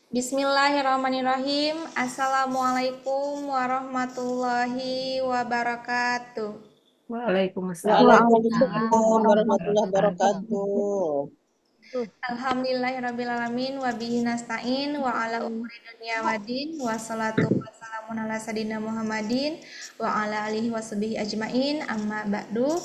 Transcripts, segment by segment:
Bismillahirrahmanirrahim. Assalamualaikum warahmatullahi wabarakatuh. Waalaikumsalam Waalaikumsalam warahmatullahi warahmatullahi wabarakatuh. wabarakatuh. Alhamdulillahirrabbilalamin wa bihi nasta'in wa ala umuri dunya waddin wassalatu wassalamun ala sadina Muhammadin wa ala alihi washabihi ajmain amma ba'du.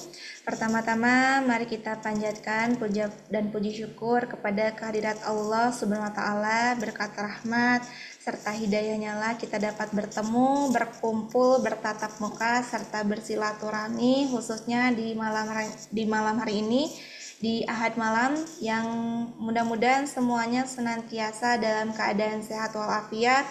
Pertama-tama mari kita panjatkan puja dan puji syukur kepada kehadirat Allah Subhanahu wa taala, berkat rahmat serta hidayahnya lah kita dapat bertemu, berkumpul, bertatap muka serta bersilaturahmi khususnya di malam hari ini di Ahad malam yang mudah-mudahan semuanya senantiasa dalam keadaan sehat walafiat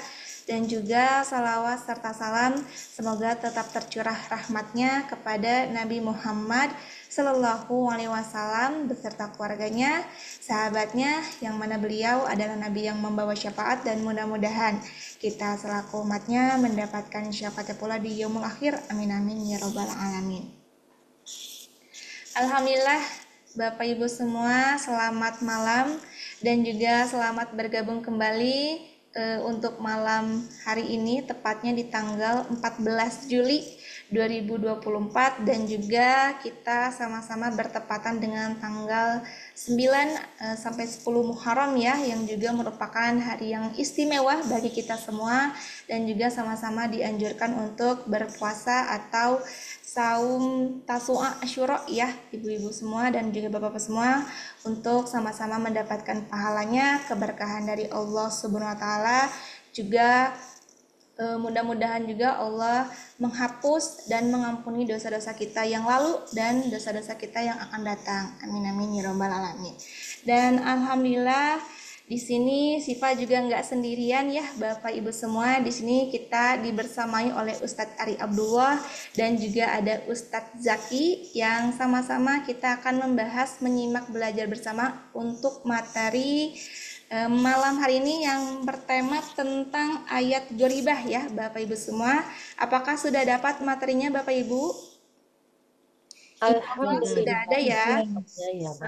dan juga salawat serta salam semoga tetap tercurah rahmatnya kepada Nabi Muhammad Sallallahu Alaihi Wasallam beserta keluarganya, sahabatnya yang mana beliau adalah Nabi yang membawa syafaat dan mudah-mudahan kita selaku umatnya mendapatkan syafaatnya pula di yaumul akhir. Amin amin ya robbal alamin. Alhamdulillah Bapak Ibu semua, selamat malam dan juga selamat bergabung kembali untuk malam hari ini, tepatnya di tanggal 14 Juli 2024 dan juga kita sama-sama bertepatan dengan tanggal 9 sampai 10 Muharram ya, yang juga merupakan hari yang istimewa bagi kita semua dan juga sama-sama dianjurkan untuk berpuasa atau saum Tasu'a Asyura ya ibu-ibu semua dan juga bapak-bapak semua untuk sama-sama mendapatkan pahalanya, keberkahan dari Allah Subhanahu wa taala. Juga mudah-mudahan juga Allah menghapus dan mengampuni dosa-dosa kita yang lalu dan dosa-dosa kita yang akan datang. Amin amin ya robbal alamin. Dan alhamdulillah di sini Siva juga nggak sendirian ya Bapak Ibu semua. Di sini kita dibersamai oleh Ustadz Ari Abdullah dan juga ada Ustadz Zaki yang sama-sama kita akan membahas, menyimak, belajar bersama untuk materi malam hari ini yang bertema tentang ayat Goribah ya Bapak Ibu semua. Apakah sudah dapat materinya Bapak Ibu? Insya Allah sudah ada ya.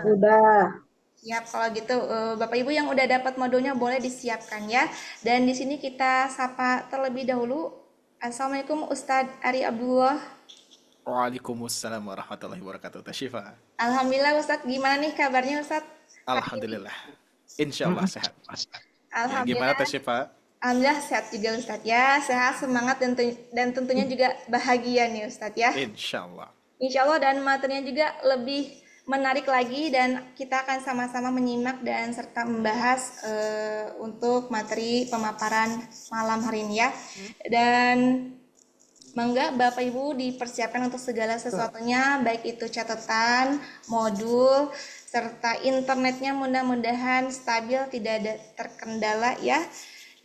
Udah. Ya, kalau gitu Bapak Ibu yang udah dapat modulnya boleh disiapkan ya. Dan di sini kita sapa terlebih dahulu. Assalamualaikum Ustadz Ari Abdullah. Waalaikumsalam warahmatullahi wabarakatuh. Tasyifa. Alhamdulillah Ustadz, gimana nih kabarnya Ustadz hari ini? Alhamdulillah. Insya Allah sehat. Ya, gimana Alhamdulillah, Tasyifa? alhamdulillah sehat juga Ustadz ya. Sehat, semangat dan tentunya juga bahagia nih Ustadz ya. Insya Allah. Insya Allah dan materinya juga lebih menarik lagi dan kita akan sama-sama menyimak dan serta membahas untuk materi pemaparan malam hari ini ya. Dan mangga Bapak Ibu dipersiapkan untuk segala sesuatunya, baik itu catatan, modul, serta internetnya mudah-mudahan stabil, tidak ada terkendala ya.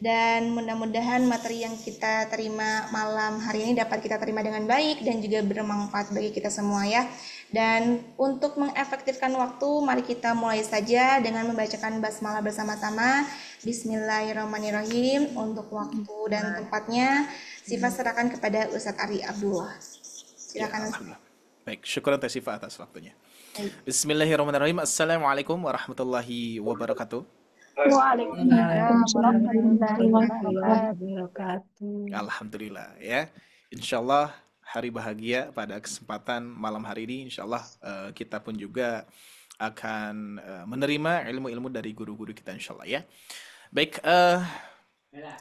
Dan mudah-mudahan materi yang kita terima malam hari ini dapat kita terima dengan baik dan juga bermanfaat bagi kita semua ya. Dan untuk mengefektifkan waktu, mari kita mulai saja dengan membacakan basmalah bersama-sama. Bismillahirrahmanirrahim. Untuk waktu dan tempatnya, Siva serahkan kepada Ustadz Ari Abdullah. Ya, Silakan Ustadz. alhamdulillah. Baik, syukuran Tasyifa atas waktunya. Baik. Bismillahirrahmanirrahim. Assalamualaikum warahmatullahi wabarakatuh. Waalaikumsalam warahmatullahi Warahmatullahi wabarakatuh. wabarakatuh. Alhamdulillah ya. Insya Allah hari bahagia pada kesempatan malam hari ini. Insya Allah kita pun juga akan menerima ilmu-ilmu dari guru-guru kita insya Allah ya. Baik,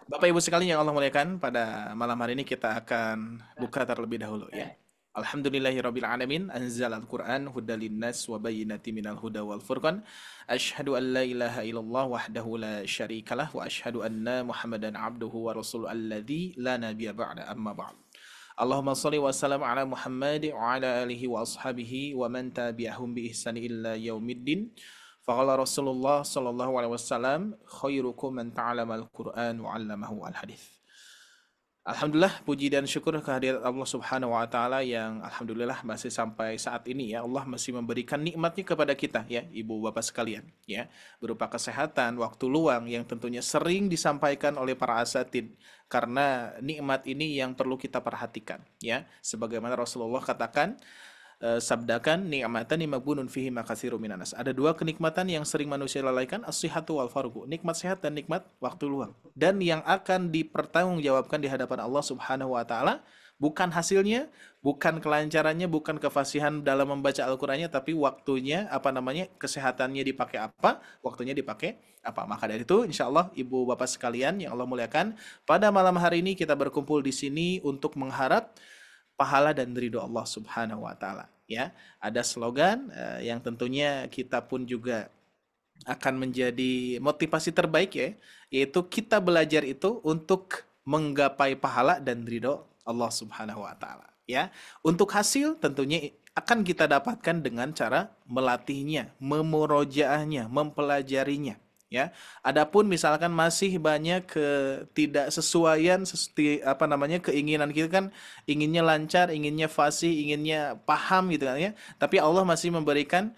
Bapak Ibu sekalian yang Allah muliakan, pada malam hari ini kita akan buka terlebih dahulu ya. Alhamdulillahirabbil alamin, anzalal Qur'an hudal linnas wa bayyinatin minal huda wal furqan. Asyhadu an la ilaha illallah wahdahu la syarikalah wa asyhadu anna Muhammadan abduhu wa rasuluhu alladzi la nabiyya ba'da, amma ba'd. Allahumma shalli wa sallam ala Muhammad wa ala alihi wa ashabihi wa man tabi'ahum bi ihsani illa yaumiddin. Faqala Rasulullah sallallahu alaihi wasallam, khairukum man ta'allama al-Qur'an wa 'allamahu al-hadits. Alhamdulillah, puji dan syukur kehadirat Allah Subhanahu wa taala yang alhamdulillah masih sampai saat ini ya, Allah masih memberikan nikmatnya kepada kita ya, Ibu Bapak sekalian ya, berupa kesehatan, waktu luang yang tentunya sering disampaikan oleh para asatid, karena nikmat ini yang perlu kita perhatikan ya. Sebagaimana Rasulullah katakan, sabdakan ni'matan maghbunun fihi makatsirun minan nas. Ada dua kenikmatan yang sering manusia lalaikan, as-sihhatu wal farghu. Nikmat sehat dan nikmat waktu luang. Dan yang akan dipertanggungjawabkan di hadapan Allah Subhanahu wa taala bukan hasilnya, bukan kelancarannya, bukan kefasihan dalam membaca Al-Qur'annya, tapi waktunya, kesehatannya dipakai apa, waktunya dipakai apa. Maka dari itu, insya Allah, Ibu Bapak sekalian yang Allah muliakan, pada malam hari ini kita berkumpul di sini untuk mengharap pahala dan ridho Allah Subhanahu wa taala. Ya, ada slogan yang tentunya kita pun juga akan menjadi motivasi terbaik ya, yaitu kita belajar itu untuk menggapai pahala dan ridho Allah Subhanahu wa taala ya. Untuk hasil tentunya akan kita dapatkan dengan cara melatihnya, memurojaahnya, mempelajarinya ya. Adapun misalkan masih banyak ketidaksesuaian keinginan kita kan inginnya lancar, inginnya fasih, inginnya paham gitu kan ya. Tapi Allah masih memberikan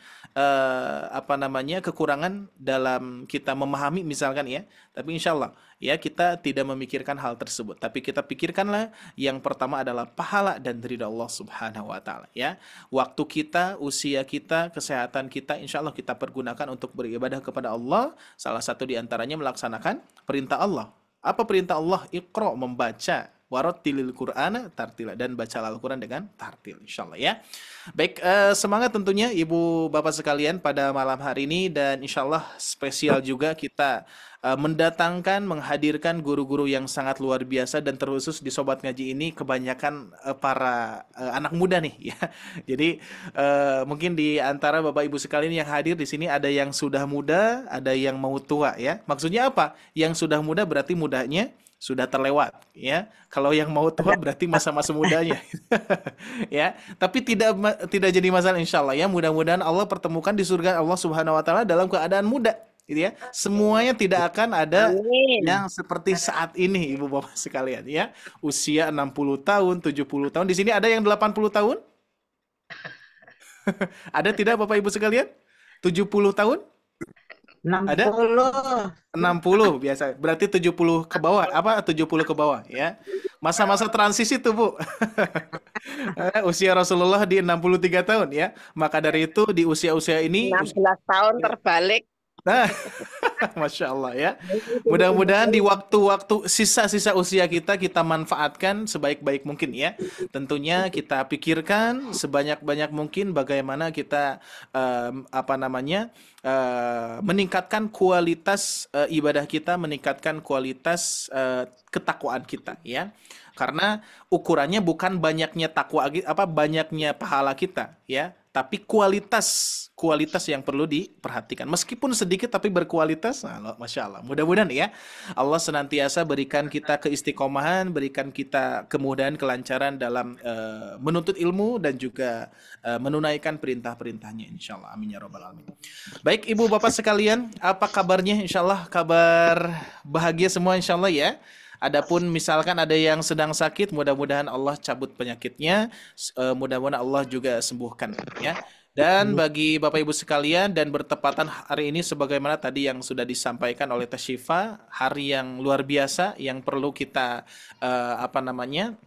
kekurangan dalam kita memahami misalkan ya. Tapi insya Allah ya kita tidak memikirkan hal tersebut. Tapi kita pikirkanlah yang pertama adalah pahala dan ridha Allah Subhanahu wa taala ya. Waktu kita, usia kita, kesehatan kita insya Allah kita pergunakan untuk beribadah kepada Allah. Salah satu di antaranya melaksanakan perintah Allah. Apa perintah Allah? Iqra, membaca. Warattilil Qur'ana tartila, dan baca Al-Quran dengan tartil insyaallah ya. Baik, semangat tentunya Ibu Bapak sekalian pada malam hari ini, dan insyaallah spesial juga kita menghadirkan guru-guru yang sangat luar biasa, dan terkhusus di Sobat Ngaji ini kebanyakan para anak muda nih ya. Jadi mungkin di antara Bapak Ibu sekalian yang hadir di sini ada yang sudah muda, ada yang mau tua ya. Maksudnya apa? Yang sudah muda berarti mudanya sudah terlewat ya. Kalau yang mau tua berarti masa-masa mudanya. Ya, tapi tidak jadi masalah insyaallah ya. Mudah-mudahan Allah pertemukan di surga Allah Subhanahu wa taala dalam keadaan muda gitu ya. Semuanya tidak akan ada yang seperti saat ini Ibu Bapak sekalian ya. Usia 60 tahun, 70 tahun. Di sini ada yang 80 tahun? Ada tidak Bapak Ibu sekalian? 70 tahun? Ada? 60 biasa. Berarti 70 ke bawah. 70 ke bawah ya. Masa-masa transisi tuh, Bu. Usia Rasulullah di 63 tahun ya. Maka dari itu di usia-usia ini 16 tahun terbalik. Nah, Masya Allah ya. Mudah-mudahan di waktu-waktu sisa-sisa usia kita manfaatkan sebaik-baik mungkin ya. Tentunya kita pikirkan sebanyak-banyak mungkin bagaimana kita meningkatkan kualitas ibadah kita, meningkatkan kualitas ketakwaan kita ya. Karena ukurannya bukan banyaknya takwa, banyaknya pahala kita ya, tapi kualitas yang perlu diperhatikan. Meskipun sedikit tapi berkualitas. Nah, Masya Allah. Mudah-mudahan ya Allah senantiasa berikan kita keistiqomahan, berikan kita kemudahan, kelancaran dalam menuntut ilmu dan juga menunaikan perintah-perintahnya. Insya Allah. Amin ya rabbal alamin. Baik Ibu Bapak sekalian, apa kabarnya? Insya Allah kabar bahagia semua insya Allah ya. Adapun misalkan ada yang sedang sakit, mudah-mudahan Allah cabut penyakitnya, mudah-mudahan Allah juga sembuhkan ya. Dan bagi Bapak Ibu sekalian, dan bertepatan hari ini sebagaimana tadi yang sudah disampaikan oleh Teh Syifa, hari yang luar biasa yang perlu kita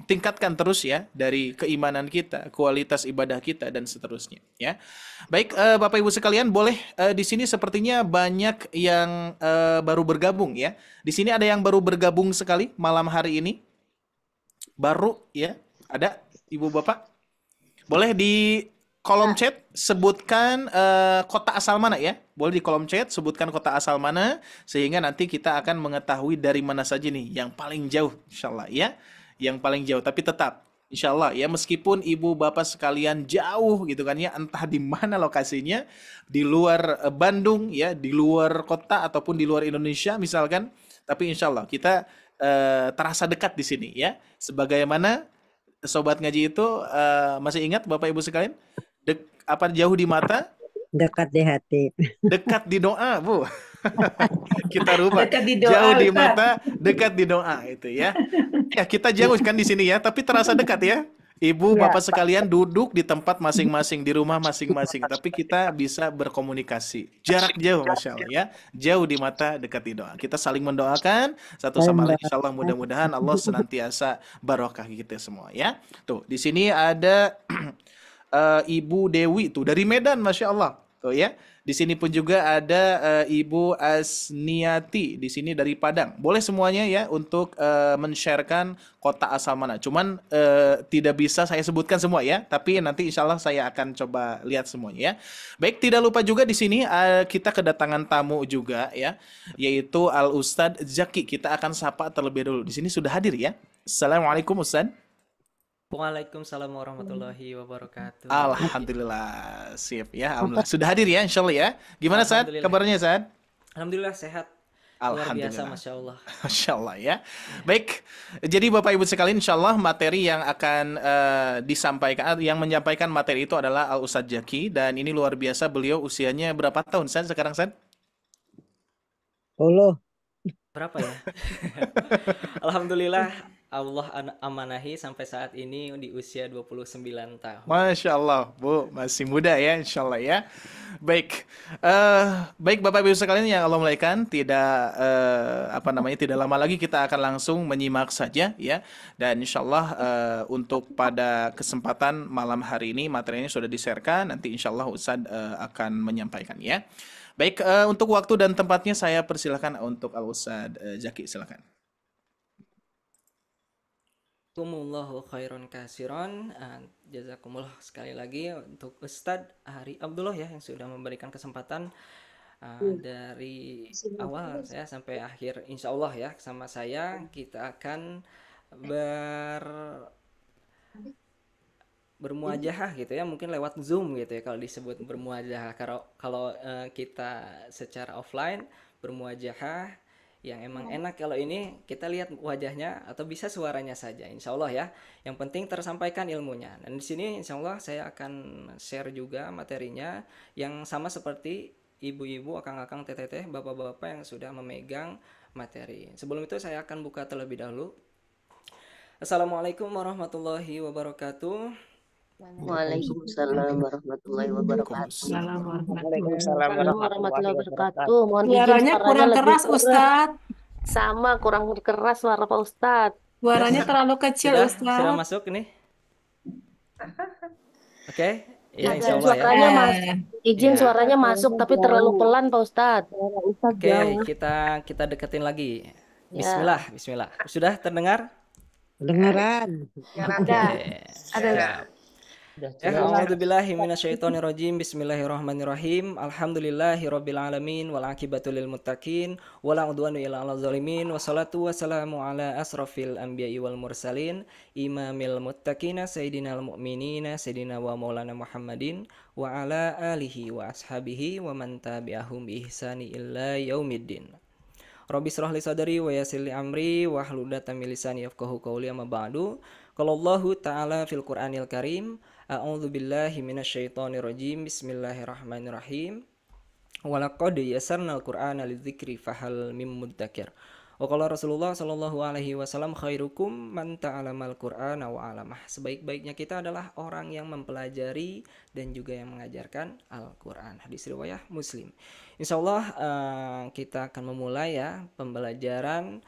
tingkatkan terus ya, dari keimanan kita, kualitas ibadah kita dan seterusnya ya. Baik Bapak Ibu sekalian, boleh di sini sepertinya banyak yang baru bergabung ya. Di sini ada yang baru bergabung sekali malam hari ini. Baru ya, ada Ibu Bapak. Boleh di kolom chat sebutkan kota asal mana ya. Boleh di kolom chat sebutkan kota asal mana, sehingga nanti kita akan mengetahui dari mana saja nih yang paling jauh insyaallah ya. Yang paling jauh, tapi tetap insyaallah ya, meskipun Ibu Bapak sekalian jauh gitu kan ya, entah di mana lokasinya, di luar Bandung ya, di luar kota ataupun di luar Indonesia misalkan, tapi insyaallah kita terasa dekat di sini ya. Sebagaimana Sobat Ngaji itu masih ingat Bapak Ibu sekalian? Jauh di mata, dekat di hati. Dekat di doa, Bu. Kita rubah. Dekat di doa, Jauh di Ustaz. mata, dekat di doa itu ya. Ya, kita jauh kan di sini ya, tapi terasa dekat ya. Ibu, Bapak sekalian duduk di tempat masing-masing, di rumah masing-masing, tapi kita bisa berkomunikasi. Jarak jauh, Masya Allah ya. Jauh di mata, dekat di doa. Kita saling mendoakan satu sama lain. Insya Allah mudah-mudahan Allah senantiasa barokah kita semua ya. Tuh, di sini ada Ibu Dewi tuh dari Medan, Masya Allah. Tuh ya. Di sini pun juga ada Ibu Asniati di sini dari Padang. Boleh semuanya ya untuk men-sharekan kota asal mana. Cuman tidak bisa saya sebutkan semua ya, tapi nanti insya Allah saya akan coba lihat semuanya ya. Baik, tidak lupa juga di sini kita kedatangan tamu juga ya, yaitu Al Ustadz Zaki. Kita akan sapa terlebih dahulu. Di sini sudah hadir ya. Assalamualaikum Ustadz. Waalaikumsalam warahmatullahi wabarakatuh. Alhamdulillah, sip ya. Alhamdulillah sudah hadir ya, insya Allah ya. Gimana Sad? Alhamdulillah. Kabarnya Sad? Alhamdulillah sehat. Luar biasa, Alhamdulillah. Masya Allah. Masya Allah ya. Baik, jadi Bapak Ibu sekalian, insya Allah materi yang akan disampaikan, yang menyampaikan materi itu adalah Al Ustadz Zaki. Dan ini luar biasa, beliau usianya berapa tahun Sad sekarang Sad? Berapa ya? Alhamdulillah Allah amanahi sampai saat ini di usia 29 tahun. Masya Allah, Bu, masih muda ya, insya Allah ya. Baik, baik Bapak Ibu sekalian yang Allah muliakan, tidak tidak lama lagi kita akan langsung menyimak saja ya. Dan insya Allah untuk pada kesempatan malam hari ini materinya sudah di-sharekan, nanti insya Allah Ustadz akan menyampaikan ya. Baik, untuk waktu dan tempatnya saya persilahkan untuk Al Ustadz Zaki, silakan. Jazakumullahu khairan kasiron. Jazakumullah sekali lagi untuk Ustadz Hari Abdullah ya yang sudah memberikan kesempatan dari awal saya sampai akhir insya Allah ya sama saya kita akan bermuajahah gitu ya, mungkin lewat Zoom gitu ya kalau disebut bermuajahah. Kalau kita secara offline bermuajahah yang emang enak, kalau ini kita lihat wajahnya atau bisa suaranya saja insya Allah ya, yang penting tersampaikan ilmunya. Dan di sini insya Allah saya akan share juga materinya yang sama seperti ibu-ibu, akang-akang, teteh-teteh, bapak-bapak yang sudah memegang materi. Sebelum itu saya akan buka terlebih dahulu. Assalamualaikum warahmatullahi wabarakatuh. Waalaikumsalam warahmatullahi wabarakatuh. Waalaikumsalam Warahmatullahi wabarakatuh. Mohon izin Suaranya kurang lebih keras, Ustadz. sama kurang keras suara Pak Ustadz. Suaranya terlalu kecil, Sudah Ustadz. masuk nih? Oke, ya Izin insya Allah ya. suaranya izin Ya. suaranya masuk tapi terlalu pelan Pak Ustadz. Oke, kita deketin lagi. Ya. Bismillah. Sudah terdengar? Dengeran. Oke. Ada. Siap. Ya, a'udzubillahi minasyaitonirrajim. Bismillahirrahmanirrahim. Alhamdulillahirabbil alamin wal aqibatu lil muttaqin wala udwanu illa 'alal zalimin. Wassalatu wassalamu ala asrofil anbiya'i wal mursalin imamil muttaqina sayyidinal mu'minina sayyidina wa maulana Muhammadin wa ala alihi wa ashabihi wa man tabi'ahum bi ihsani illa yaumiddin. Rabbi shrah li sadri wa yassir li amri wa hlul 'uqdatam min lisani yafqahu qawli, amma ba'du. Qala Allahu ta'ala fil Qur'anil Karim, a'udzu billahi minasyaitonir rajim. Bismillahirrahmanirrahim. Wa laqad yassarnal Qur'ana lidzikri fahal mim mudzakir. Wa qala Rasulullah sallallahu alaihi wasallam khairukum man ta'alamal Qur'ana wa 'alamah. Sebaik-baiknya kita adalah orang yang mempelajari dan juga yang mengajarkan Al-Qur'an. Hadis riwayat Muslim. Insyaallah kita akan memulai ya pembelajaran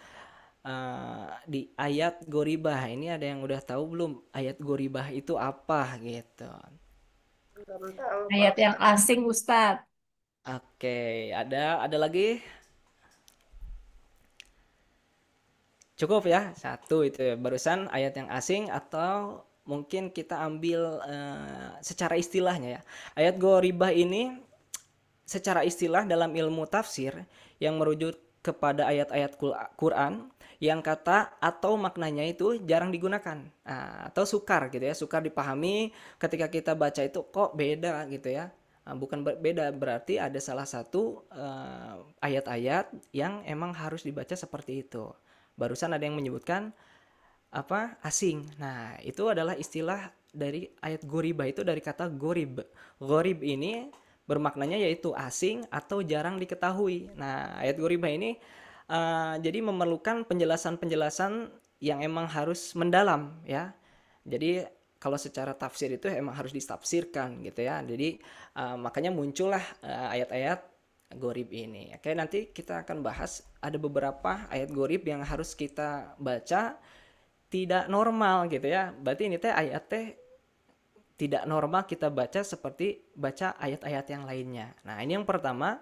di ayat goribah. Ini ada yang udah tahu belum ayat goribah itu apa gitu? Ayat yang asing, Ustadz. Oke, ada lagi? Cukup ya, satu itu ya. Barusan ayat yang asing atau mungkin kita ambil secara istilahnya ya. Ayat goribah ini secara istilah dalam ilmu tafsir yang merujuk kepada ayat-ayat Quran yang kata atau maknanya itu jarang digunakan, atau sukar gitu ya, sukar dipahami ketika kita baca itu kok beda gitu ya. Bukan beda, berarti ada salah satu ayat-ayat yang emang harus dibaca seperti itu. Barusan ada yang menyebutkan apa asing. Nah itu adalah istilah dari ayat goribah, itu dari kata gorib. Gorib ini bermaknanya yaitu asing atau jarang diketahui. Nah ayat goribah ini jadi memerlukan penjelasan-penjelasan yang emang harus mendalam ya. Jadi kalau secara tafsir itu emang harus ditafsirkan gitu ya. Jadi makanya muncullah ayat-ayat gorib ini. Oke, nanti kita akan bahas ada beberapa ayat gorib yang harus kita baca tidak normal gitu ya. Berarti ini teh ayat teh tidak normal kita baca seperti baca ayat-ayat yang lainnya. Nah, ini yang pertama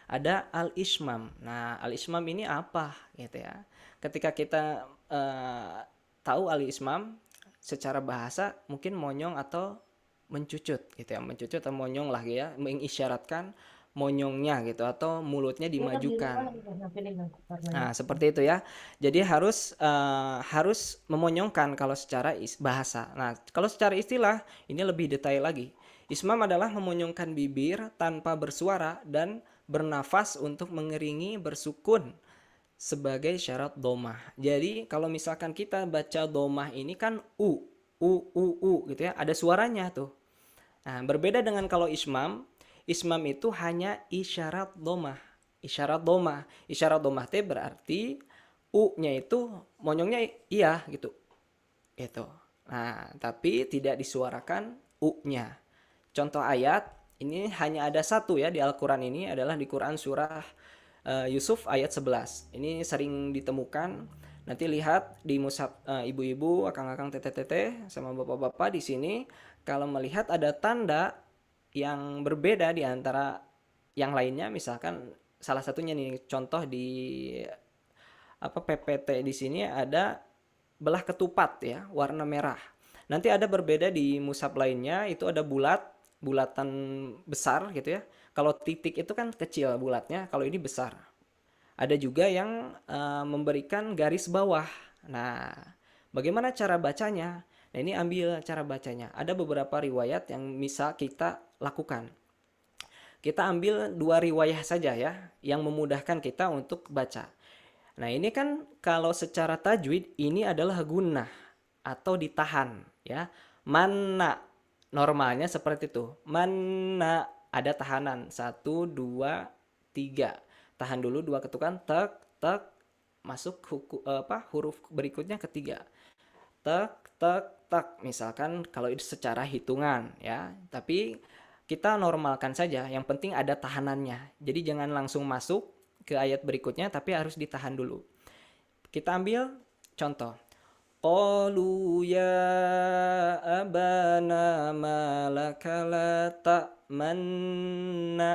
ada al-ismam. Nah, al-ismam ini apa gitu ya. Ketika kita tahu al-ismam secara bahasa mungkin monyong atau mencucut gitu ya. Mencucut atau monyong lah ya, mengisyaratkan monyongnya gitu atau mulutnya dimajukan. Nah, seperti itu ya. Jadi harus memonyongkan kalau secara bahasa. Nah, kalau secara istilah ini lebih detail lagi. Ismam adalah memonyongkan bibir tanpa bersuara dan bernafas untuk mengiringi bersukun sebagai syarat domah. Jadi kalau misalkan kita baca domah ini kan u gitu ya, ada suaranya tuh. Nah, berbeda dengan kalau ismam itu hanya isyarat domah. Isyarat domah teh berarti u-nya itu monyongnya iya gitu. Gitu. Nah, tapi tidak disuarakan u-nya. Contoh ayat ini hanya ada satu ya di Al-Quran ini adalah di Quran surah Yusuf ayat 11. Ini sering ditemukan. Nanti lihat di mushaf ibu-ibu, akang-akang, teteh-teteh sama bapak-bapak di sini kalau melihat ada tanda yang berbeda di antara yang lainnya, misalkan salah satunya nih contoh di PPT di sini ada belah ketupat ya, warna merah. Nanti ada berbeda di mushaf lainnya itu ada bulatan besar gitu ya. Kalau titik itu kan kecil bulatnya, kalau ini besar. Ada juga yang memberikan garis bawah. Nah, bagaimana cara bacanya? Nah, ini ambil cara bacanya. Ada beberapa riwayat yang bisa kita lakukan. Kita ambil 2 riwayat saja ya, yang memudahkan kita untuk baca. Nah, ini kan kalau secara tajwid ini adalah gunnah atau ditahan ya. Manna normalnya seperti itu. Manna ada tahanan 1 2 3. Tahan dulu 2 ketukan, tek tek masuk huruf berikutnya ketiga. Tek tek tek. Misalkan kalau itu secara hitungan ya. Tapi kita normalkan saja, yang penting ada tahanannya. Jadi jangan langsung masuk ke ayat berikutnya tapi harus ditahan dulu. Kita ambil contoh. Qalu ya abana malaka la ta'manna.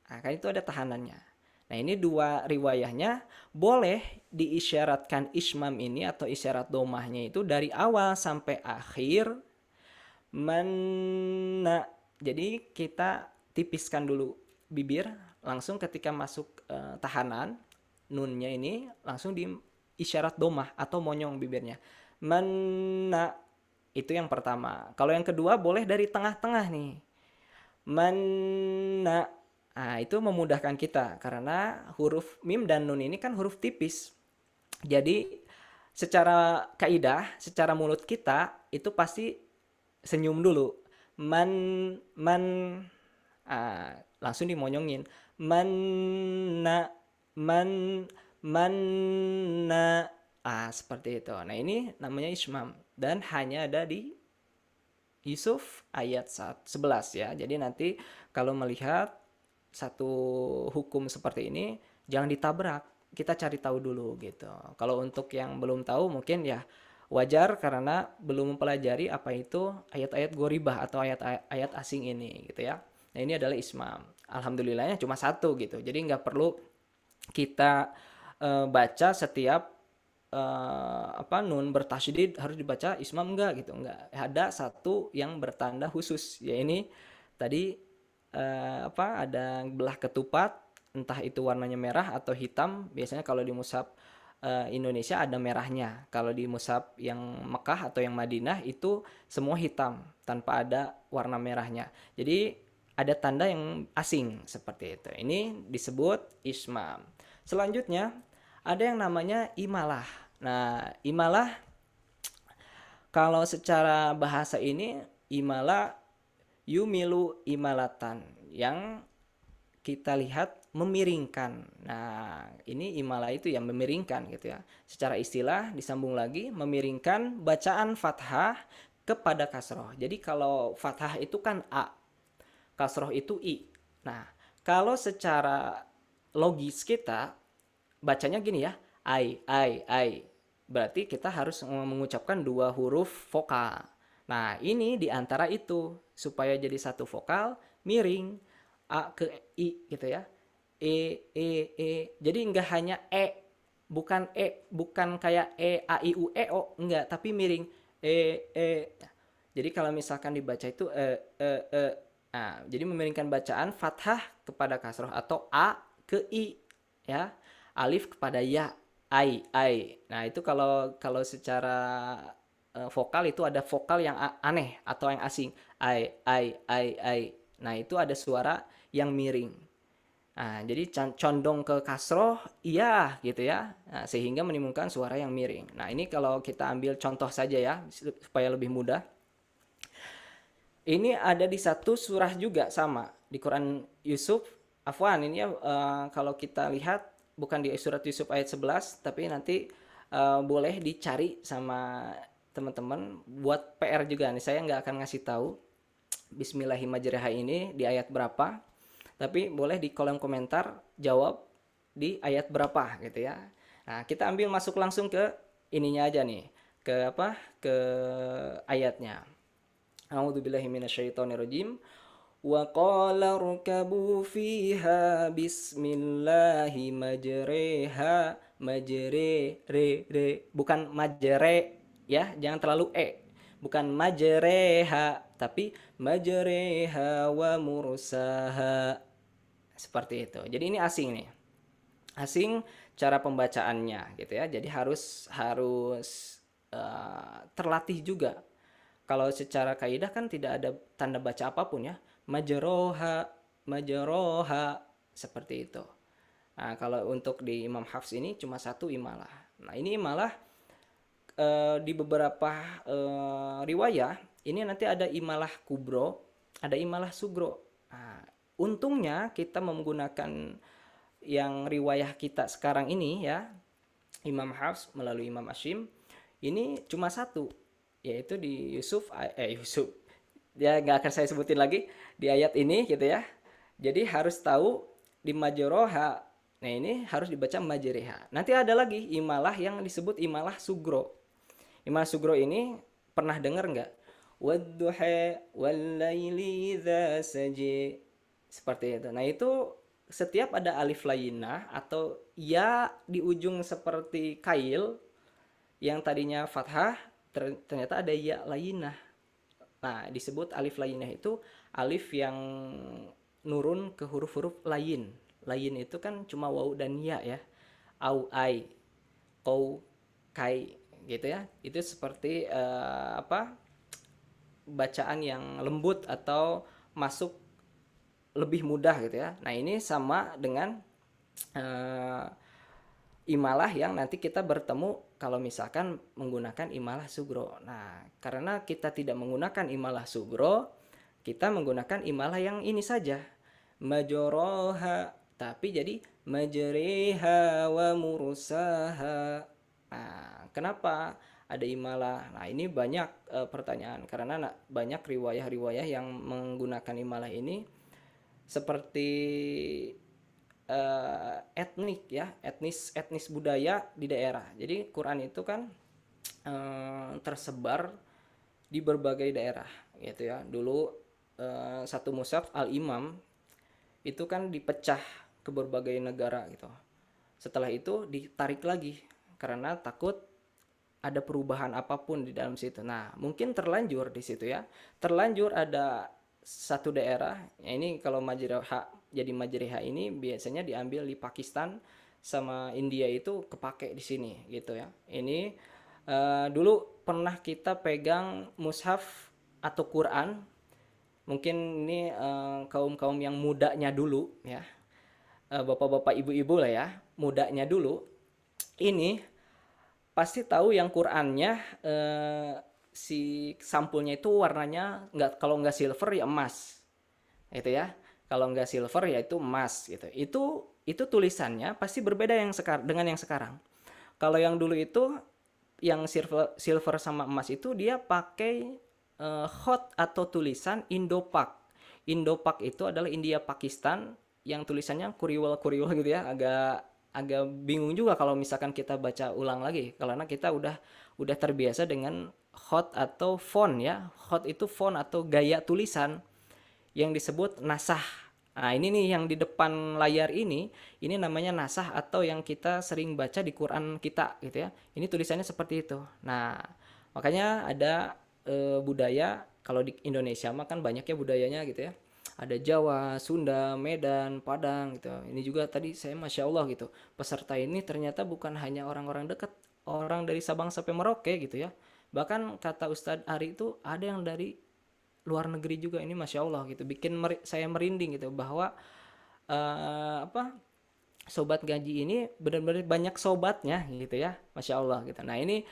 Nah, kan itu ada tahanannya. Nah, ini 2 riwayahnya boleh diisyaratkan ismam ini atau isyarat domahnya itu dari awal sampai akhir manna. Jadi kita tipiskan dulu bibir langsung ketika masuk tahanan nunnya ini langsung di isyarat domah atau monyong bibirnya. Manna itu yang pertama. Kalau yang kedua boleh dari tengah-tengah nih. Manna. Nah, itu memudahkan kita karena huruf mim dan nun ini kan huruf tipis. Jadi secara kaidah, secara mulut kita itu pasti senyum dulu. Langsung dimonyongin. Manna. Seperti itu. Nah, ini namanya ismam dan hanya ada di Yusuf ayat 11 ya. Jadi nanti kalau melihat satu hukum seperti ini jangan ditabrak. Kita cari tahu dulu gitu. Kalau untuk yang belum tahu mungkin ya wajar karena belum mempelajari apa itu ayat-ayat goribah atau ayat-ayat asing ini gitu ya. Nah, ini adalah ismam. Alhamdulillahnya cuma satu gitu. Jadi nggak perlu kita baca setiap nun bertasydid harus dibaca ismam enggak gitu. Enggak. Ada satu yang bertanda khusus. Ya ini tadi ada belah ketupat, entah itu warnanya merah atau hitam. Biasanya kalau di mushaf Indonesia ada merahnya. Kalau di mushaf yang Mekah atau yang Madinah itu semua hitam tanpa ada warna merahnya. Jadi ada tanda yang asing seperti itu. Ini disebut ismam. Selanjutnya ada yang namanya imalah. Nah, imalah kalau secara bahasa ini imalah yumilu imalatan yang kita lihat memiringkan. Nah, ini imalah itu yang memiringkan gitu ya. Secara istilah disambung lagi memiringkan bacaan fathah kepada kasroh. Jadi kalau fathah itu kan a, kasroh itu i. Nah, kalau secara logis kita bacanya gini ya, ai. Berarti kita harus mengucapkan 2 huruf vokal. Nah, ini di antara itu supaya jadi satu vokal miring A ke I gitu ya. E. Jadi enggak hanya bukan kayak A I U E O, enggak, tapi miring e. Jadi kalau misalkan dibaca itu e. Nah, jadi memiringkan bacaan fathah kepada kasroh atau A ke I ya. Alif kepada ya, ai. Nah, itu kalau secara vokal itu ada vokal yang aneh atau yang asing. Ai. Nah, itu ada suara yang miring. Nah, jadi condong ke kasroh, iya gitu ya. Nah, sehingga menimbulkan suara yang miring. Nah, ini kalau kita ambil contoh saja ya, supaya lebih mudah. Ini ada di satu surah juga sama, di Quran Yusuf. Afwan, ini ya kalau kita lihat bukan di surat Yusuf ayat 11, tapi nanti boleh dicari sama teman-teman buat PR juga nih. Saya nggak akan ngasih tahu Bismillahirrahmanirrahim ini di ayat berapa, tapi boleh di kolom komentar jawab di ayat berapa gitu ya. Nah, kita ambil masuk langsung ke ininya aja nih, ke ayatnya. A'udzubillahi minasyaitonirrajim. Wa qala rkabu fiha bismillahi majreha bukan majre ya, jangan terlalu bukan majreha tapi majreha wa mursaha, seperti itu. Jadi ini asing nih, asing cara pembacaannya gitu ya. Jadi harus terlatih juga. Kalau secara kaidah kan tidak ada tanda baca apapun ya, majroha seperti itu. Nah, kalau untuk di Imam Hafs ini cuma satu imalah. Nah, ini imalah di beberapa riwayah ini nanti ada imalah kubro, ada imalah sugro. Nah, untungnya kita menggunakan yang riwayah kita sekarang ini ya, Imam Hafs melalui Imam Asyim, ini cuma satu, yaitu di Yusuf ya, nggak akan saya sebutin lagi di ayat ini gitu ya. Jadi harus tahu di majroha, nah ini harus dibaca majreha. Nanti ada lagi imalah yang disebut imalah sugro. Imalah sugro ini pernah dengar nggak? Wadduha wallaili idza saji, seperti itu. Nah, itu setiap ada alif lainah atau ya di ujung seperti kail yang tadinya fathah, ternyata ada ya lainah. Nah, disebut alif lainah itu alif yang nurun ke huruf-huruf lain. Lain itu kan cuma waw dan ya ya. Au, ai, kau, kai gitu ya. Itu seperti bacaan yang lembut atau masuk lebih mudah gitu ya. Nah, ini sama dengan imalah yang nanti kita bertemu kalau misalkan menggunakan imalah sugro. Nah, karena kita tidak menggunakan imalah sugro, kita menggunakan imalah yang ini saja, majroha, tapi jadi majreha wa mursaha. Nah, kenapa ada imalah? Nah, ini banyak pertanyaan karena banyak riwayah-riwayah yang menggunakan imalah ini seperti etnik ya, etnis budaya di daerah. Jadi Quran itu kan tersebar di berbagai daerah gitu ya. Dulu satu mushaf Al-Imam itu kan dipecah ke berbagai negara gitu. Setelah itu ditarik lagi karena takut ada perubahan apapun di dalam situ. Nah, mungkin terlanjur di situ ya. Terlanjur ada satu daerah, ya ini kalau majreha, jadi majreha ini biasanya diambil di Pakistan sama India, itu kepake di sini gitu ya. Ini dulu pernah kita pegang mushaf atau Quran, mungkin ini kaum-kaum yang mudanya dulu ya, bapak-bapak ibu-ibu lah ya, mudanya dulu, ini pasti tahu yang Qurannya si sampulnya itu warnanya kalau nggak silver ya emas gitu ya. Kalau nggak silver ya itu emas gitu. Itu tulisannya pasti berbeda dengan yang sekarang. Kalau yang dulu itu yang silver sama emas itu dia pakai hot atau tulisan Indo-Pak. Indo-Pak itu adalah India Pakistan yang tulisannya kuriwal gitu ya, agak agak bingung juga kalau misalkan kita baca ulang lagi karena kita udah terbiasa dengan khot atau font ya. Khot itu font atau gaya tulisan yang disebut nasah. Nah, ini nih yang di depan layar ini namanya nasah atau yang kita sering baca di Quran kita gitu ya. Ini tulisannya seperti itu. Nah, makanya ada budaya kalau di Indonesia mah kan banyak ya budayanya gitu ya. Ada Jawa, Sunda, Medan, Padang gitu. Ini juga tadi saya Masya Allah gitu. Peserta ini ternyata bukan hanya orang-orang dekat, orang dari Sabang sampai Merauke gitu ya. Bahkan kata Ustadz Ari itu ada yang dari luar negeri juga. Ini Masya Allah gitu. Bikin saya merinding gitu bahwa sobat ngaji ini benar-benar banyak sobatnya gitu ya. Masya Allah gitu. Nah ini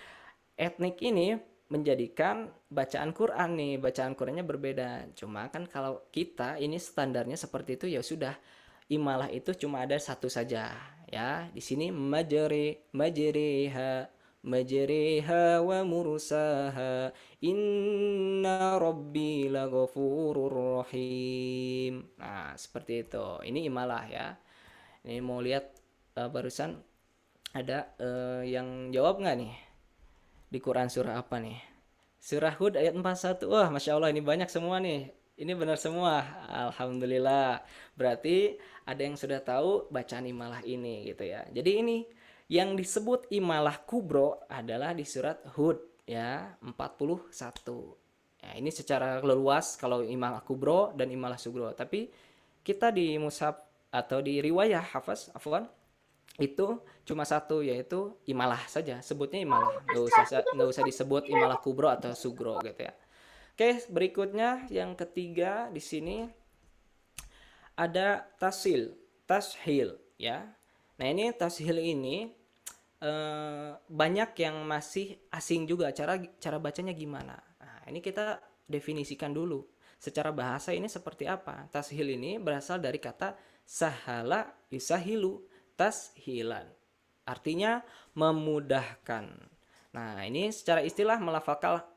etnik ini menjadikan bacaan Quran nih, bacaan Qurannya berbeda. Cuma kan kalau kita ini standarnya seperti itu ya sudah. Imalah itu cuma ada satu saja ya. Di sini majriha wa mursaha inna rabbi laghafurur rahim. Nah, seperti itu. Ini imalah ya. Ini mau lihat barusan ada yang jawab nggak nih? Di Quran surah apa nih? Surah Hud ayat 41. Wah, Masya Allah ini banyak semua nih. Ini benar semua. Alhamdulillah. Berarti ada yang sudah tahu bacaan imalah ini gitu ya. Jadi ini yang disebut imalah kubro adalah di surat Hud ya 41. Ya, ini secara luas kalau imalah kubro dan imalah sugro. Tapi kita di mushaf atau di riwayah hafaz afwan itu cuma satu yaitu imalah saja, sebutnya imalah, nggak usah disebut imalah kubro atau sugro gitu ya. Oke, berikutnya yang ketiga di sini ada tashil ya. Nah ini tashil ini banyak yang masih asing juga cara bacanya gimana. Nah ini kita definisikan dulu secara bahasa ini seperti apa. Tashil ini berasal dari kata sahala yusahilu tashilan, artinya memudahkan. Nah ini secara istilah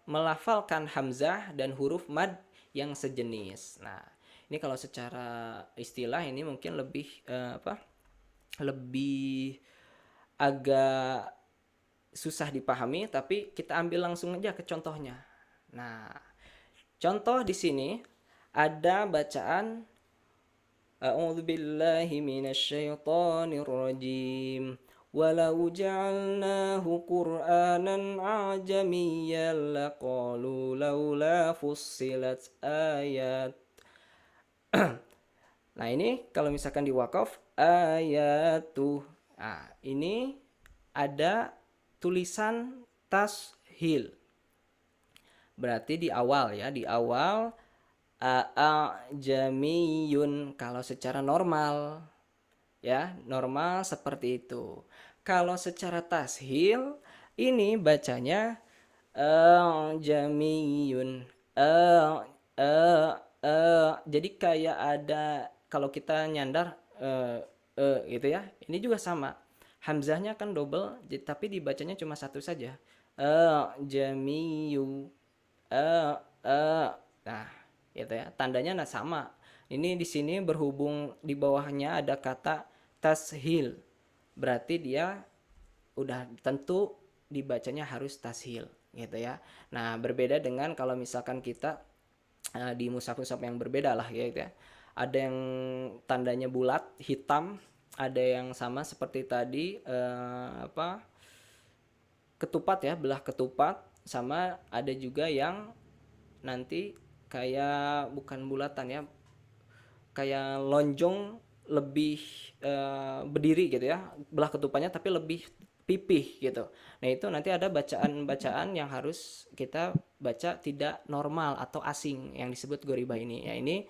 melafalkan hamzah dan huruf mad yang sejenis. Nah ini kalau secara istilah ini mungkin lebih lebih agak susah dipahami, tapi kita ambil langsung aja ke contohnya. Nah contoh di sini ada bacaan A'udzu billahi minasyaitonir rajim. Walau ja'alnahu Qur'anan a'jamiyyan laqalu laula fussilat ayat. Nah, ini kalau misalkan di wakaf ayatu. Nah, ini ada tulisan tashil. Berarti di awal ya, di awal jamiyun kalau secara normal ya, normal seperti itu. Kalau secara tashil ini bacanya jamiyun jadi kayak ada kalau kita nyandar gitu ya. Ini juga sama. Hamzahnya kan double tapi dibacanya cuma satu saja. Jamiyu nah gitu ya, tandanya sama. Ini di sini berhubung di bawahnya ada kata tashil, berarti dia udah tentu dibacanya harus tashil gitu ya. Nah berbeda dengan kalau misalkan kita di mushaf-mushaf yang berbeda lah ya gitu ya. Ada yang tandanya bulat hitam, ada yang sama seperti tadi ketupat ya, belah ketupat, sama ada juga yang nanti kayak bukan bulatan ya, kayak lonjong lebih berdiri gitu ya, belah ketupannya tapi lebih pipih gitu. Nah itu nanti ada bacaan-bacaan yang harus kita baca tidak normal atau asing yang disebut goribah ini ya. Ini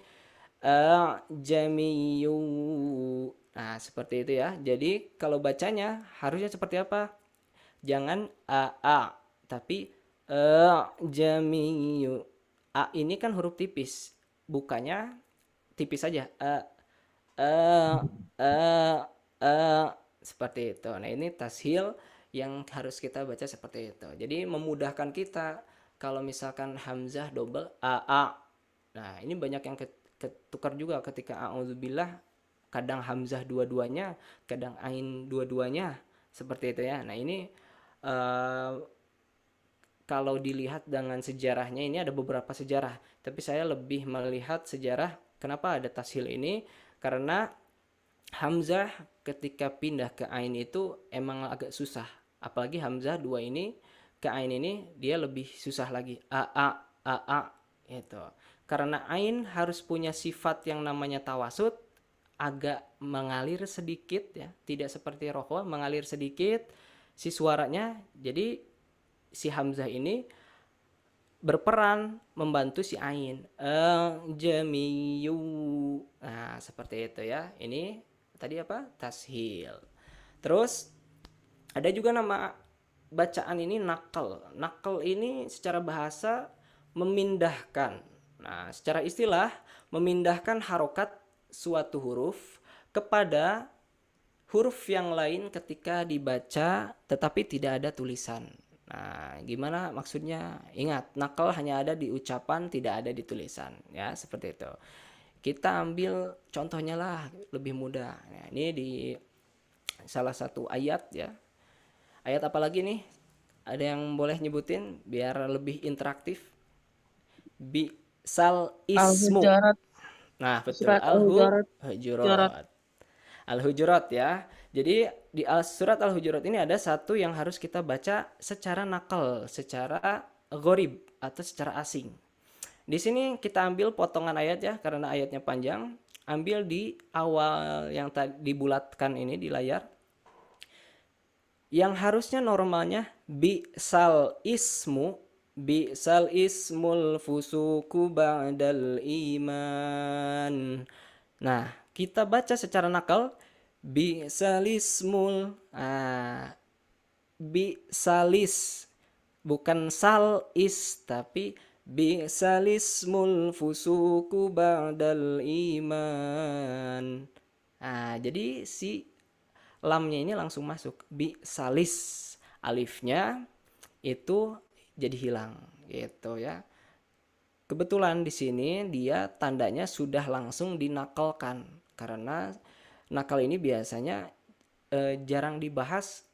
jamiyu. Nah seperti itu ya. Jadi kalau bacanya harusnya seperti apa? Jangan tapi jamiyu. A ini kan huruf tipis, bukanya tipis saja. Seperti itu. Nah ini tashil yang harus kita baca seperti itu. Jadi memudahkan kita kalau misalkan hamzah double a. Nah ini banyak yang ketukar juga ketika a'udzubillah kadang hamzah dua-duanya, kadang ain dua-duanya, seperti itu ya. Nah ini eh, kalau dilihat dengan sejarahnya, ini ada beberapa sejarah, tapi saya lebih melihat sejarah kenapa ada tashil ini, karena hamzah ketika pindah ke ain itu emang agak susah, apalagi hamzah dua ini ke ain ini dia lebih susah lagi, a itu. Karena ain harus punya sifat yang namanya tawasud, agak mengalir sedikit ya, tidak seperti rohwa mengalir sedikit si suaranya. Jadi si hamzah ini berperan membantu si ain, jamiyu. Nah seperti itu ya. Ini tadi apa, tashil. Terus ada juga nama bacaan ini nakal. Nakal ini secara bahasa memindahkan. Nah secara istilah memindahkan harokat suatu huruf kepada huruf yang lain ketika dibaca tetapi tidak ada tulisan. Nah, gimana maksudnya? Ingat, nakal hanya ada di ucapan, tidak ada di tulisan, ya, seperti itu. Kita ambil contohnya lah, lebih mudah. Nah, ini di salah satu ayat ya. Ayat apa lagi nih? Ada yang boleh nyebutin biar lebih interaktif? Sal ismu. Al-Hujurat. Nah, betul. Surat Al-Hujurat. Al-Hujurat. Al-Hujurat ya. Jadi di surat Al-Hujurat ini ada satu yang harus kita baca secara nakal, secara gharib atau secara asing. Di sini kita ambil potongan ayat ya, karena ayatnya panjang. Ambil di awal yang tadi dibulatkan ini di layar. Yang harusnya normalnya bi'sal ismul fusuku ba'dal iman. Nah, kita baca secara nakal bi'salismul, bi'salis, bukan salis tapi bi'salismul fusuku ba'dal iman. Nah, jadi si lamnya ini langsung masuk bi'salis, alifnya itu jadi hilang gitu ya. Kebetulan di sini dia tandanya sudah langsung dinakalkan, karena nakal ini biasanya jarang dibahas.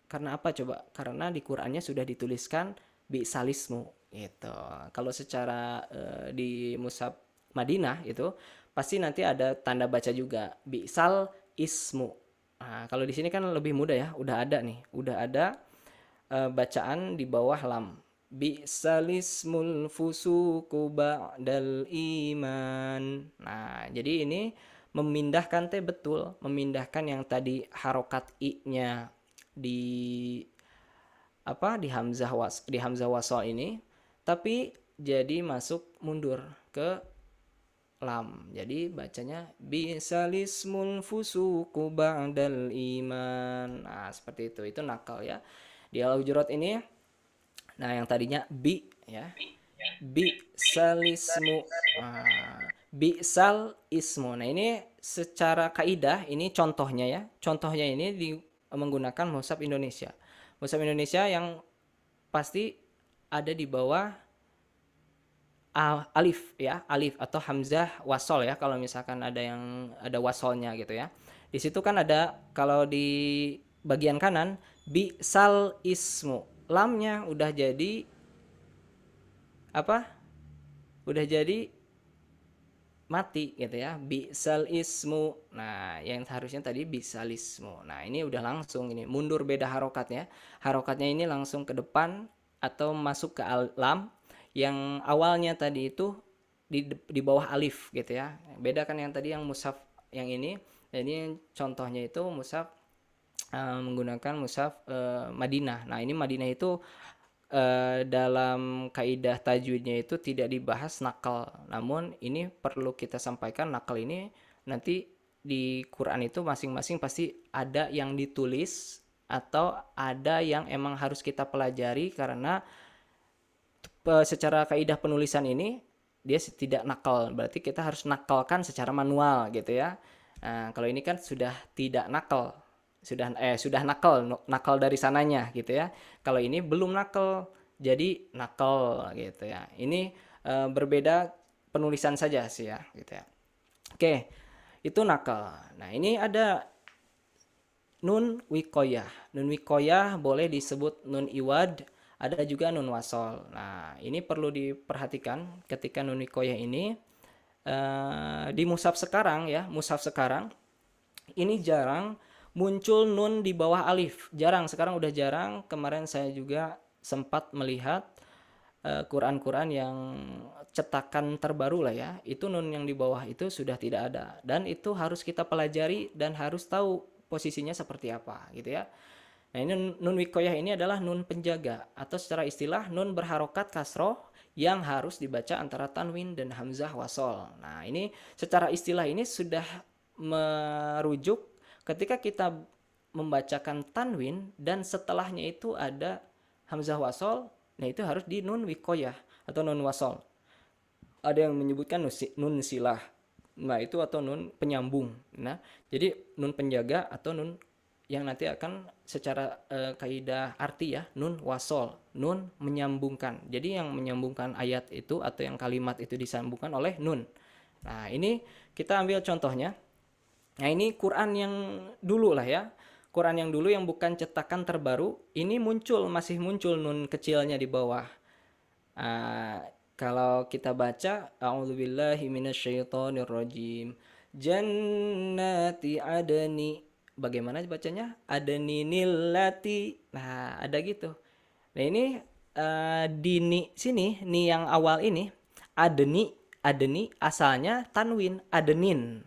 Karena apa coba? Karena di Qur'annya sudah dituliskan bi'salismu gitu. Kalau secara di mushaf Madinah itu pasti nanti ada tanda baca juga bi'sal ismu. Nah, kalau di sini kan lebih mudah ya, udah ada nih, udah ada bacaan di bawah lam. Bi'salismul fusuku ba'dal iman. Nah, jadi ini memindahkan betul, memindahkan yang tadi harokat i-nya di hamzah wasal ini, tapi jadi masuk mundur ke lam. Jadi bacanya bi'salismul fusuku ba'dal iman. Nah, seperti itu. Itu nakal ya. Di Al-Hujurat ini, nah yang tadinya bi ya, bi'salismu, bi'sal ismu. Nah ini secara kaidah ini contohnya ya. Contohnya ini menggunakan mushaf Indonesia. Mushaf Indonesia yang pasti ada di bawah alif ya, alif atau hamzah wasol ya, kalau misalkan ada wasolnya gitu ya. Di situ kan ada, kalau di bagian kanan bi'sal ismu, lamnya udah jadi apa? Udah jadi mati gitu ya, bi'sal ismu. Nah, yang harusnya tadi bi'sal ismu. Nah, ini udah langsung ini mundur, beda harokatnya. Harokatnya ini langsung ke depan atau masuk ke lam, yang awalnya tadi itu di bawah alif gitu ya. Beda kan yang tadi yang mushaf yang ini. Jadi contohnya itu mushaf menggunakan mushaf Madinah. Nah, ini Madinah itu dalam kaidah tajwidnya itu tidak dibahas nakal. Namun ini perlu kita sampaikan, nakal ini nanti di Quran itu masing-masing pasti ada yang ditulis atau ada yang emang harus kita pelajari, karena secara kaidah penulisan ini dia tidak nakal, berarti kita harus nakalkan secara manual gitu ya. Nah, kalau ini kan sudah tidak nakal, sudah nakal dari sananya gitu ya. Kalau ini belum nakal, jadi nakal gitu ya. Ini berbeda penulisan saja sih ya gitu ya. Oke, itu nakal. Nah, ini ada nun wikoyah. Nun wikoyah boleh disebut nun iwad, ada juga nun wasol. Nah, ini perlu diperhatikan ketika nun wikoyah ini di mushaf sekarang ya, mushaf sekarang ini jarang muncul nun di bawah alif. Jarang, sekarang udah jarang. Kemarin saya juga sempat melihat Quran-Quran yang cetakan terbaru lah ya, itu nun yang di bawah itu sudah tidak ada, dan itu harus kita pelajari dan harus tahu posisinya seperti apa gitu ya. Nah, ini nun wikoyah ini adalah nun penjaga atau secara istilah nun berharokat kasroh yang harus dibaca antara tanwin dan hamzah wasol. Nah, ini secara istilah ini sudah merujuk ketika kita membacakan tanwin dan setelahnya itu ada hamzah wasol. Nah, itu harus di nun wikoyah atau nun wasol. Ada yang menyebutkan nun silah. Nah, itu atau nun penyambung. Nah, jadi nun penjaga atau nun yang nanti akan secara kaidah arti ya, nun wasol, nun menyambungkan. Jadi yang menyambungkan ayat itu atau yang kalimat itu disambungkan oleh nun. Nah, ini kita ambil contohnya. Nah, ini Quran yang dulu lah ya. Quran yang dulu yang bukan cetakan terbaru, ini masih muncul nun kecilnya di bawah. Kalau kita baca, a'udzubillahi minasyaitonirrajim. Jannati adni. Bagaimana bacanya? Adninil lati. Nah, ada gitu. Nah, ini di ni sini, ni yang awal ini, adni asalnya tanwin, adnin.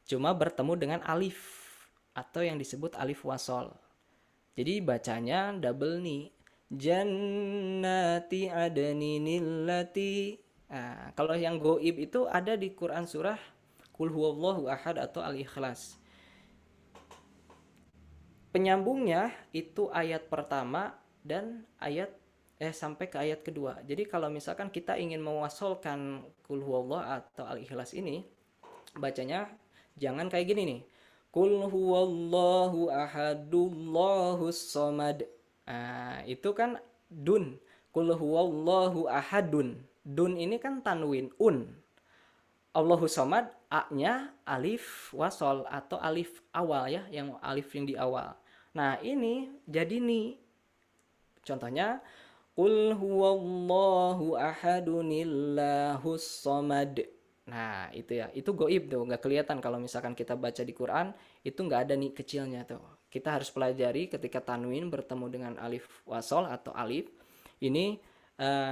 Cuma bertemu dengan alif atau yang disebut alif wasol. Jadi bacanya double ni. Jannati adninil lati. Nah, kalau yang goib itu ada di Quran surah Qul huwallahu ahad atau Al-Ikhlas. Penyambungnya itu ayat pertama dan sampai ke ayat kedua. Jadi kalau misalkan kita ingin mewasolkan Qul huwallahu atau Al-Ikhlas ini, bacanya jangan kayak gini nih. Qul huwallahu ahadullahus somad. Nah, itu kan dun. Qul huwallahu ahadun. Dun ini kan tanwin, un. Allahu somad, a-nya alif wasol atau alif awal ya, yang alif yang di awal. Nah, ini jadi ni. Contohnya, Qul huwallahu ahadunillahus somad. Nah, itu ya, itu goib tuh, nggak kelihatan kalau misalkan kita baca di Quran, itu nggak ada nih kecilnya tuh. Kita harus pelajari ketika tanwin bertemu dengan alif wasol atau alif, ini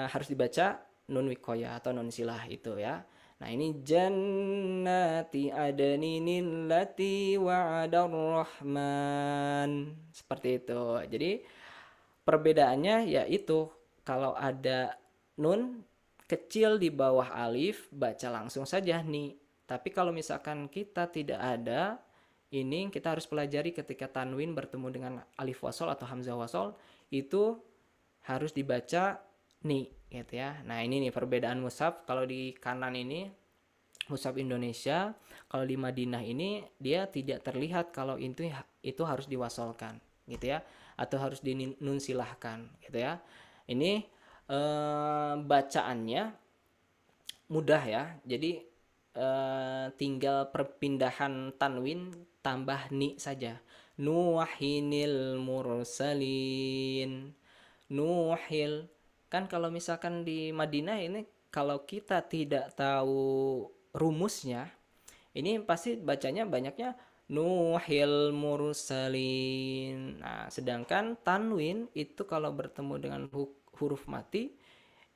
harus dibaca nun wikoyah atau nun silah itu ya. Nah, ini jannati adninil lati wa'adar rahman. Seperti itu. Jadi perbedaannya yaitu kalau ada nun kecil di bawah alif, baca langsung saja nih. Tapi kalau misalkan kita tidak ada, ini kita harus pelajari ketika tanwin bertemu dengan alif wasol atau hamzah wasol, itu harus dibaca nih, gitu ya. Nah, ini nih perbedaan mushaf. Kalau di kanan ini mushaf Indonesia, kalau di Madinah ini dia tidak terlihat kalau itu harus diwasolkan, gitu ya, atau harus dinunsilahkan, gitu ya. Ini bacaannya mudah ya, jadi tinggal perpindahan tanwin tambah ni saja. Nuhinil mursalin. Nuhil. Kan kalau misalkan di Madinah ini, kalau kita tidak tahu rumusnya, ini pasti bacanya banyaknya Nuhil mursalin. Nah, sedangkan tanwin itu kalau bertemu dengan huruf mati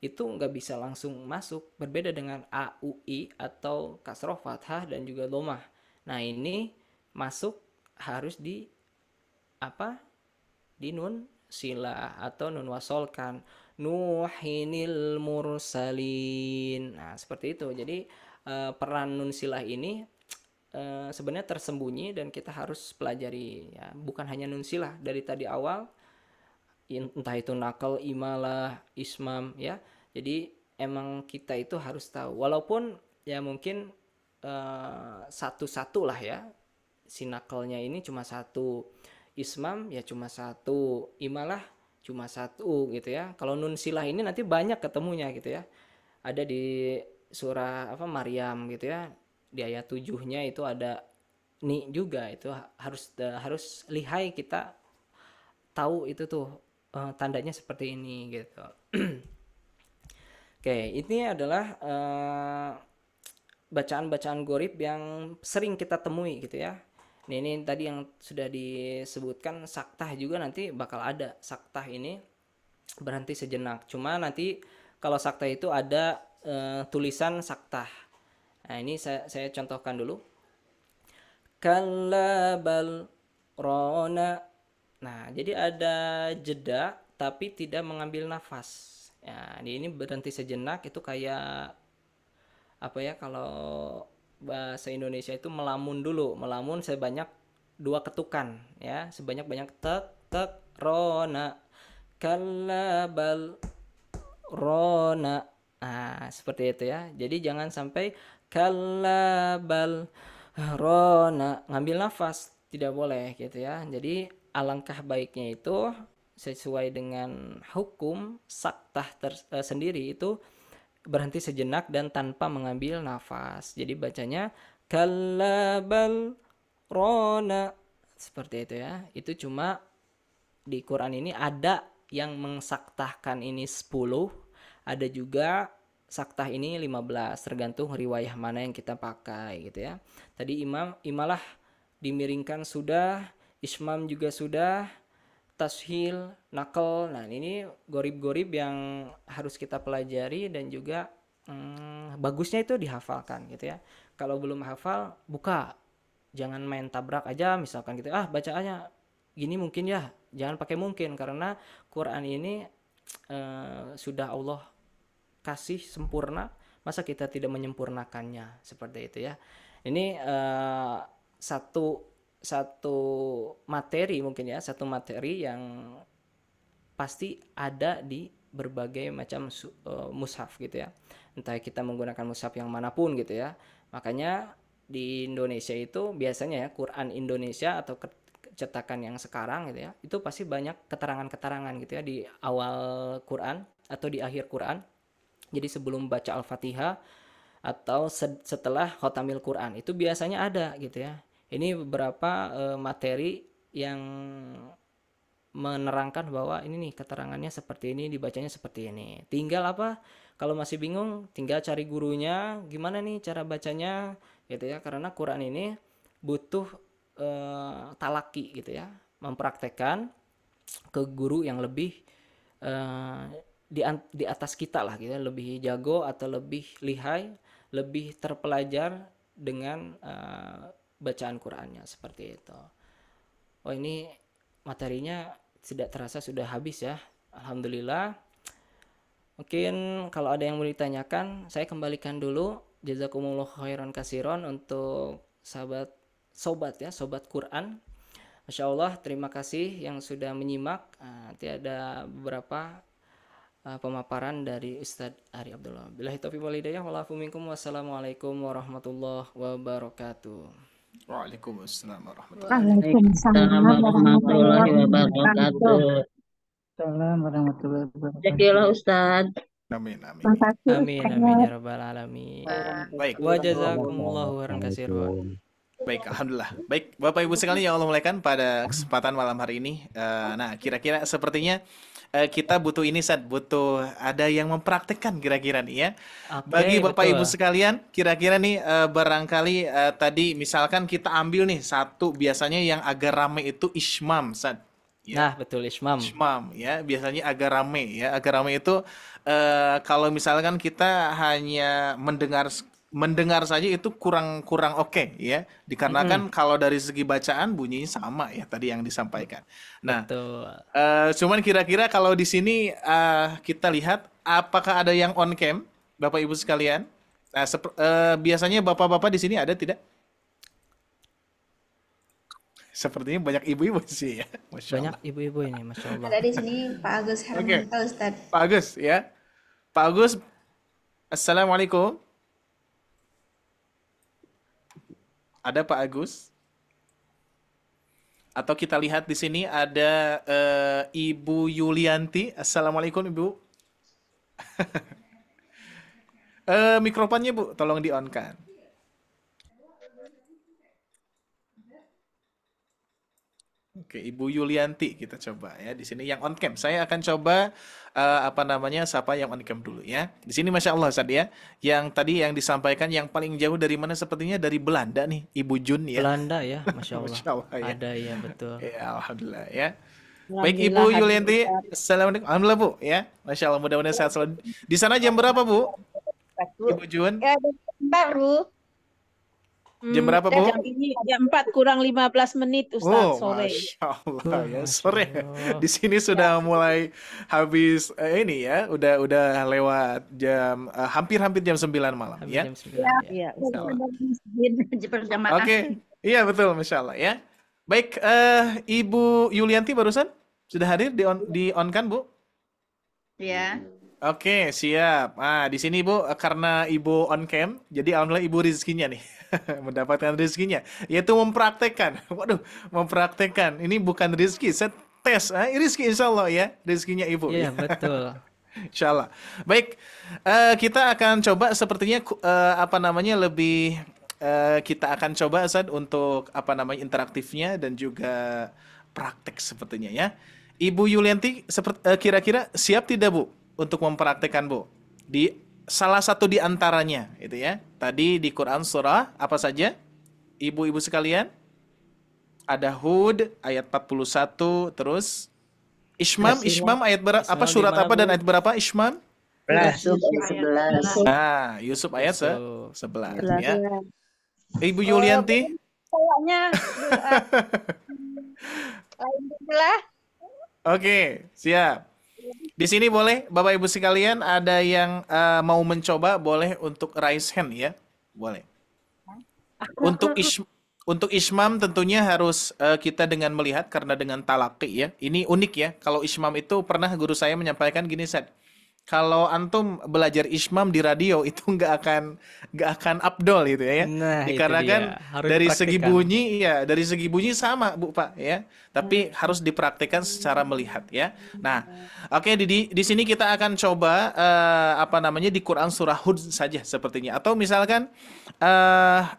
itu nggak bisa langsung masuk, berbeda dengan a, u, i atau kasroh, fathah dan juga domah. Nah, ini masuk harus di nun silah atau nun wasolkan. Nuhinil mursalin. Nah, seperti itu. Jadi peran nun silah ini sebenarnya tersembunyi dan kita harus pelajari ya. Bukan hanya nun silah dari tadi awal, entah itu nakal, imalah, ismam ya. Jadi emang kita itu harus tahu, walaupun ya mungkin satu-satu lah ya, si nakalnya ini cuma satu, ismam ya cuma satu, imalah cuma satu gitu ya. Kalau nun silah ini nanti banyak ketemunya gitu ya, ada di surah Maryam gitu ya, di ayat 7-nya itu ada ni juga, itu harus lihai kita tahu itu tuh tandanya seperti ini gitu. Oke, ini adalah bacaan-bacaan gharib yang sering kita temui gitu ya. Ini tadi yang sudah disebutkan, saktah juga nanti bakal ada. Saktah ini berhenti sejenak. Cuma nanti kalau saktah itu ada tulisan saktah. Nah, ini saya contohkan dulu. Kalla bal rona. Nah, jadi ada jeda tapi tidak mengambil nafas. Ya, ini berhenti sejenak itu kayak apa ya, kalau bahasa Indonesia itu melamun dulu. Melamun sebanyak 2 ketukan ya, sebanyak-banyak tek tek rona. Kalla bal rona. Nah, seperti itu ya. Jadi jangan sampai kalla bal rona, ngambil nafas, tidak boleh gitu ya. Jadi alangkah baiknya itu sesuai dengan hukum saktah sendiri itu berhenti sejenak dan tanpa mengambil nafas. Jadi bacanya kalla bal rona, seperti itu ya. Itu cuma di Quran ini ada yang mensaktahkan ini 10, ada juga saktah ini 15, tergantung riwayah mana yang kita pakai gitu ya. Tadi imalah dimiringkan sudah, ismam juga sudah, tashil, nakal. Nah, ini gharib-gharib yang harus kita pelajari dan juga bagusnya itu dihafalkan gitu ya. Kalau belum hafal, buka. Jangan main tabrak aja misalkan gitu. Bacaannya gini mungkin ya. Jangan pakai mungkin, karena Quran ini sudah Allah kasih sempurna, masa kita tidak menyempurnakannya, seperti itu ya. Ini satu materi mungkin ya, satu materi yang pasti ada di berbagai macam mushaf gitu ya. Entah kita menggunakan mushaf yang manapun gitu ya. Makanya di Indonesia itu biasanya ya, Quran Indonesia atau cetakan yang sekarang gitu ya, itu pasti banyak keterangan-keterangan gitu ya di awal Quran atau di akhir Quran. Jadi sebelum baca Al-Fatihah atau setelah khotamil Quran itu biasanya ada gitu ya. Ini beberapa materi yang menerangkan bahwa ini nih keterangannya seperti ini, dibacanya seperti ini. Tinggal apa? Kalau masih bingung, tinggal cari gurunya, gimana nih cara bacanya gitu ya. Karena Quran ini butuh talaki gitu ya, mempraktekkan ke guru yang lebih di atas kita lah gitu ya, lebih jago atau lebih lihai, lebih terpelajar dengan bacaan Qurannya, seperti itu. Ini materinya tidak terasa sudah habis ya. Alhamdulillah. Mungkin kalau ada yang mau ditanyakan, saya kembalikan dulu. Jazakumullah khairan kasiron untuk sobat Quran. Masya Allah, terima kasih yang sudah menyimak. Nanti ada beberapa pemaparan dari Ustadz Ari Abdullah. Billahi taufiq wal hidayah, walafu minkum, wassalamualaikum warahmatullahi wabarakatuh. Waalaikumsalam warahmatullahi Waalaikumsalam warahmatullahi wabarakatuh. Assalamualaikum warahmatullahi wabarakatuh. Jazakallah Ustaz. Amin, amin. Terima kasih. Amin ya rabbal alamin. Baik. Wa jazakumullahu khairan katsiran. Baik, alhamdulillah. Baik, Bapak Ibu sekalian yang Allah muliakan pada kesempatan malam hari ini. Nah, kira-kira sepertinya kita butuh ini, butuh ada yang mempraktekkan kira-kira nih ya. Bagi Bapak Ibu sekalian, kira-kira nih barangkali tadi misalkan kita ambil nih satu, biasanya yang agak rame itu ismam, Sad. Ya. Nah, betul, ismam. Ismam ya, biasanya agak rame ya. Agak rame itu kalau misalkan kita hanya mendengar saja itu kurang oke ya, dikarenakan kalau dari segi bacaan bunyinya sama ya tadi yang disampaikan. Nah, cuman kira-kira kalau di sini kita lihat apakah ada yang on cam, Bapak Ibu sekalian. Nah, biasanya bapak-bapak di sini ada tidak? Sepertinya banyak ibu-ibu sih ya. Masya Banyak Allah. ibu-ibu ini, Masya Allah. Ada di sini Pak Agus Hermanto, Ustaz. Pak Agus ya. Pak Agus, Assalamualaikum. Ada Pak Agus? Atau kita lihat di sini ada Ibu Yulianti. Assalamualaikum Ibu. Mikrofonnya Bu, tolong di-on kan. Oke, Ibu Yulianti kita coba ya di sini yang on cam. Saya akan coba apa namanya sapa yang on cam dulu ya. Di sini Masya Allah Ustaz ya. Yang tadi yang disampaikan yang paling jauh dari mana sepertinya dari Belanda nih, Ibu Jun ya. Belanda ya, Masya Allah. Masya Allah ya. Ada ya, betul. Ya, Alhamdulillah ya. Baik Ibu Yulianti, Assalamualaikum. Alhamdulillah Bu ya. Masya Allah mudah-mudahan sehat selalu. Di sana jam berapa Bu? Ibu Jun? Ya, baru. Jam berapa Bu? Jam ini jam 4 kurang 15 menit Ustaz sore. Masya Allah ya sore. Allah. Di sini sudah mulai habis ini ya, udah lewat jam hampir-hampir jam 9 malam Habis ya. jam 9 ya. Iya, Masya Allah. berjamaah. Oke, iya betul Masya Allah ya. Baik, Ibu Yulianti barusan sudah hadir di on kan Bu? Ya. Oke, siap. Di sini Ibu, karena Ibu on cam, jadi alhamdulillah Ibu rezekinya nih. Mendapatkan rezekinya, yaitu mempraktekkan. Waduh, mempraktekkan. Ini bukan rezeki, saya tes. Rezeki insya Allah ya, rezekinya Ibu. Iya, betul. Insya Allah. Baik, kita akan coba sepertinya apa namanya lebih kita akan coba Ustaz untuk apa namanya interaktifnya dan juga praktek sepertinya ya. Ibu Yulianti kira-kira siap tidak Bu untuk mempraktekkan Bu di salah satu di antaranya itu ya. Tadi di Quran surah apa saja? Ibu-ibu sekalian, ada Hud ayat 41, terus Ismam ayat berapa? Apa Ismam surat di mana, apa dan Bu? ayat berapa Ismam? Yusuf ayat 11. Yusuf ayat Yusuf. 11 ya. Ibu Yulianti, Kayaknya alhamdulillah. oke, siap. Di sini boleh Bapak Ibu sekalian ada yang mau mencoba boleh untuk raise hand ya. Boleh. Untuk Ismam tentunya harus kita dengan melihat karena dengan talaki ya. Ini unik ya. Kalau Ismam itu pernah guru saya menyampaikan gini, Ustaz. Kalau antum belajar Ismam di radio itu nggak akan abdol gitu ya. Nah, itu Dikarenakan dia. Harus dari segi dipraktikkan. bunyi ya, dari segi bunyi sama Bu Pak ya. Tapi harus dipraktikkan secara melihat ya. Nah, oke di sini kita akan coba apa namanya di Quran surah Hud saja sepertinya atau misalkan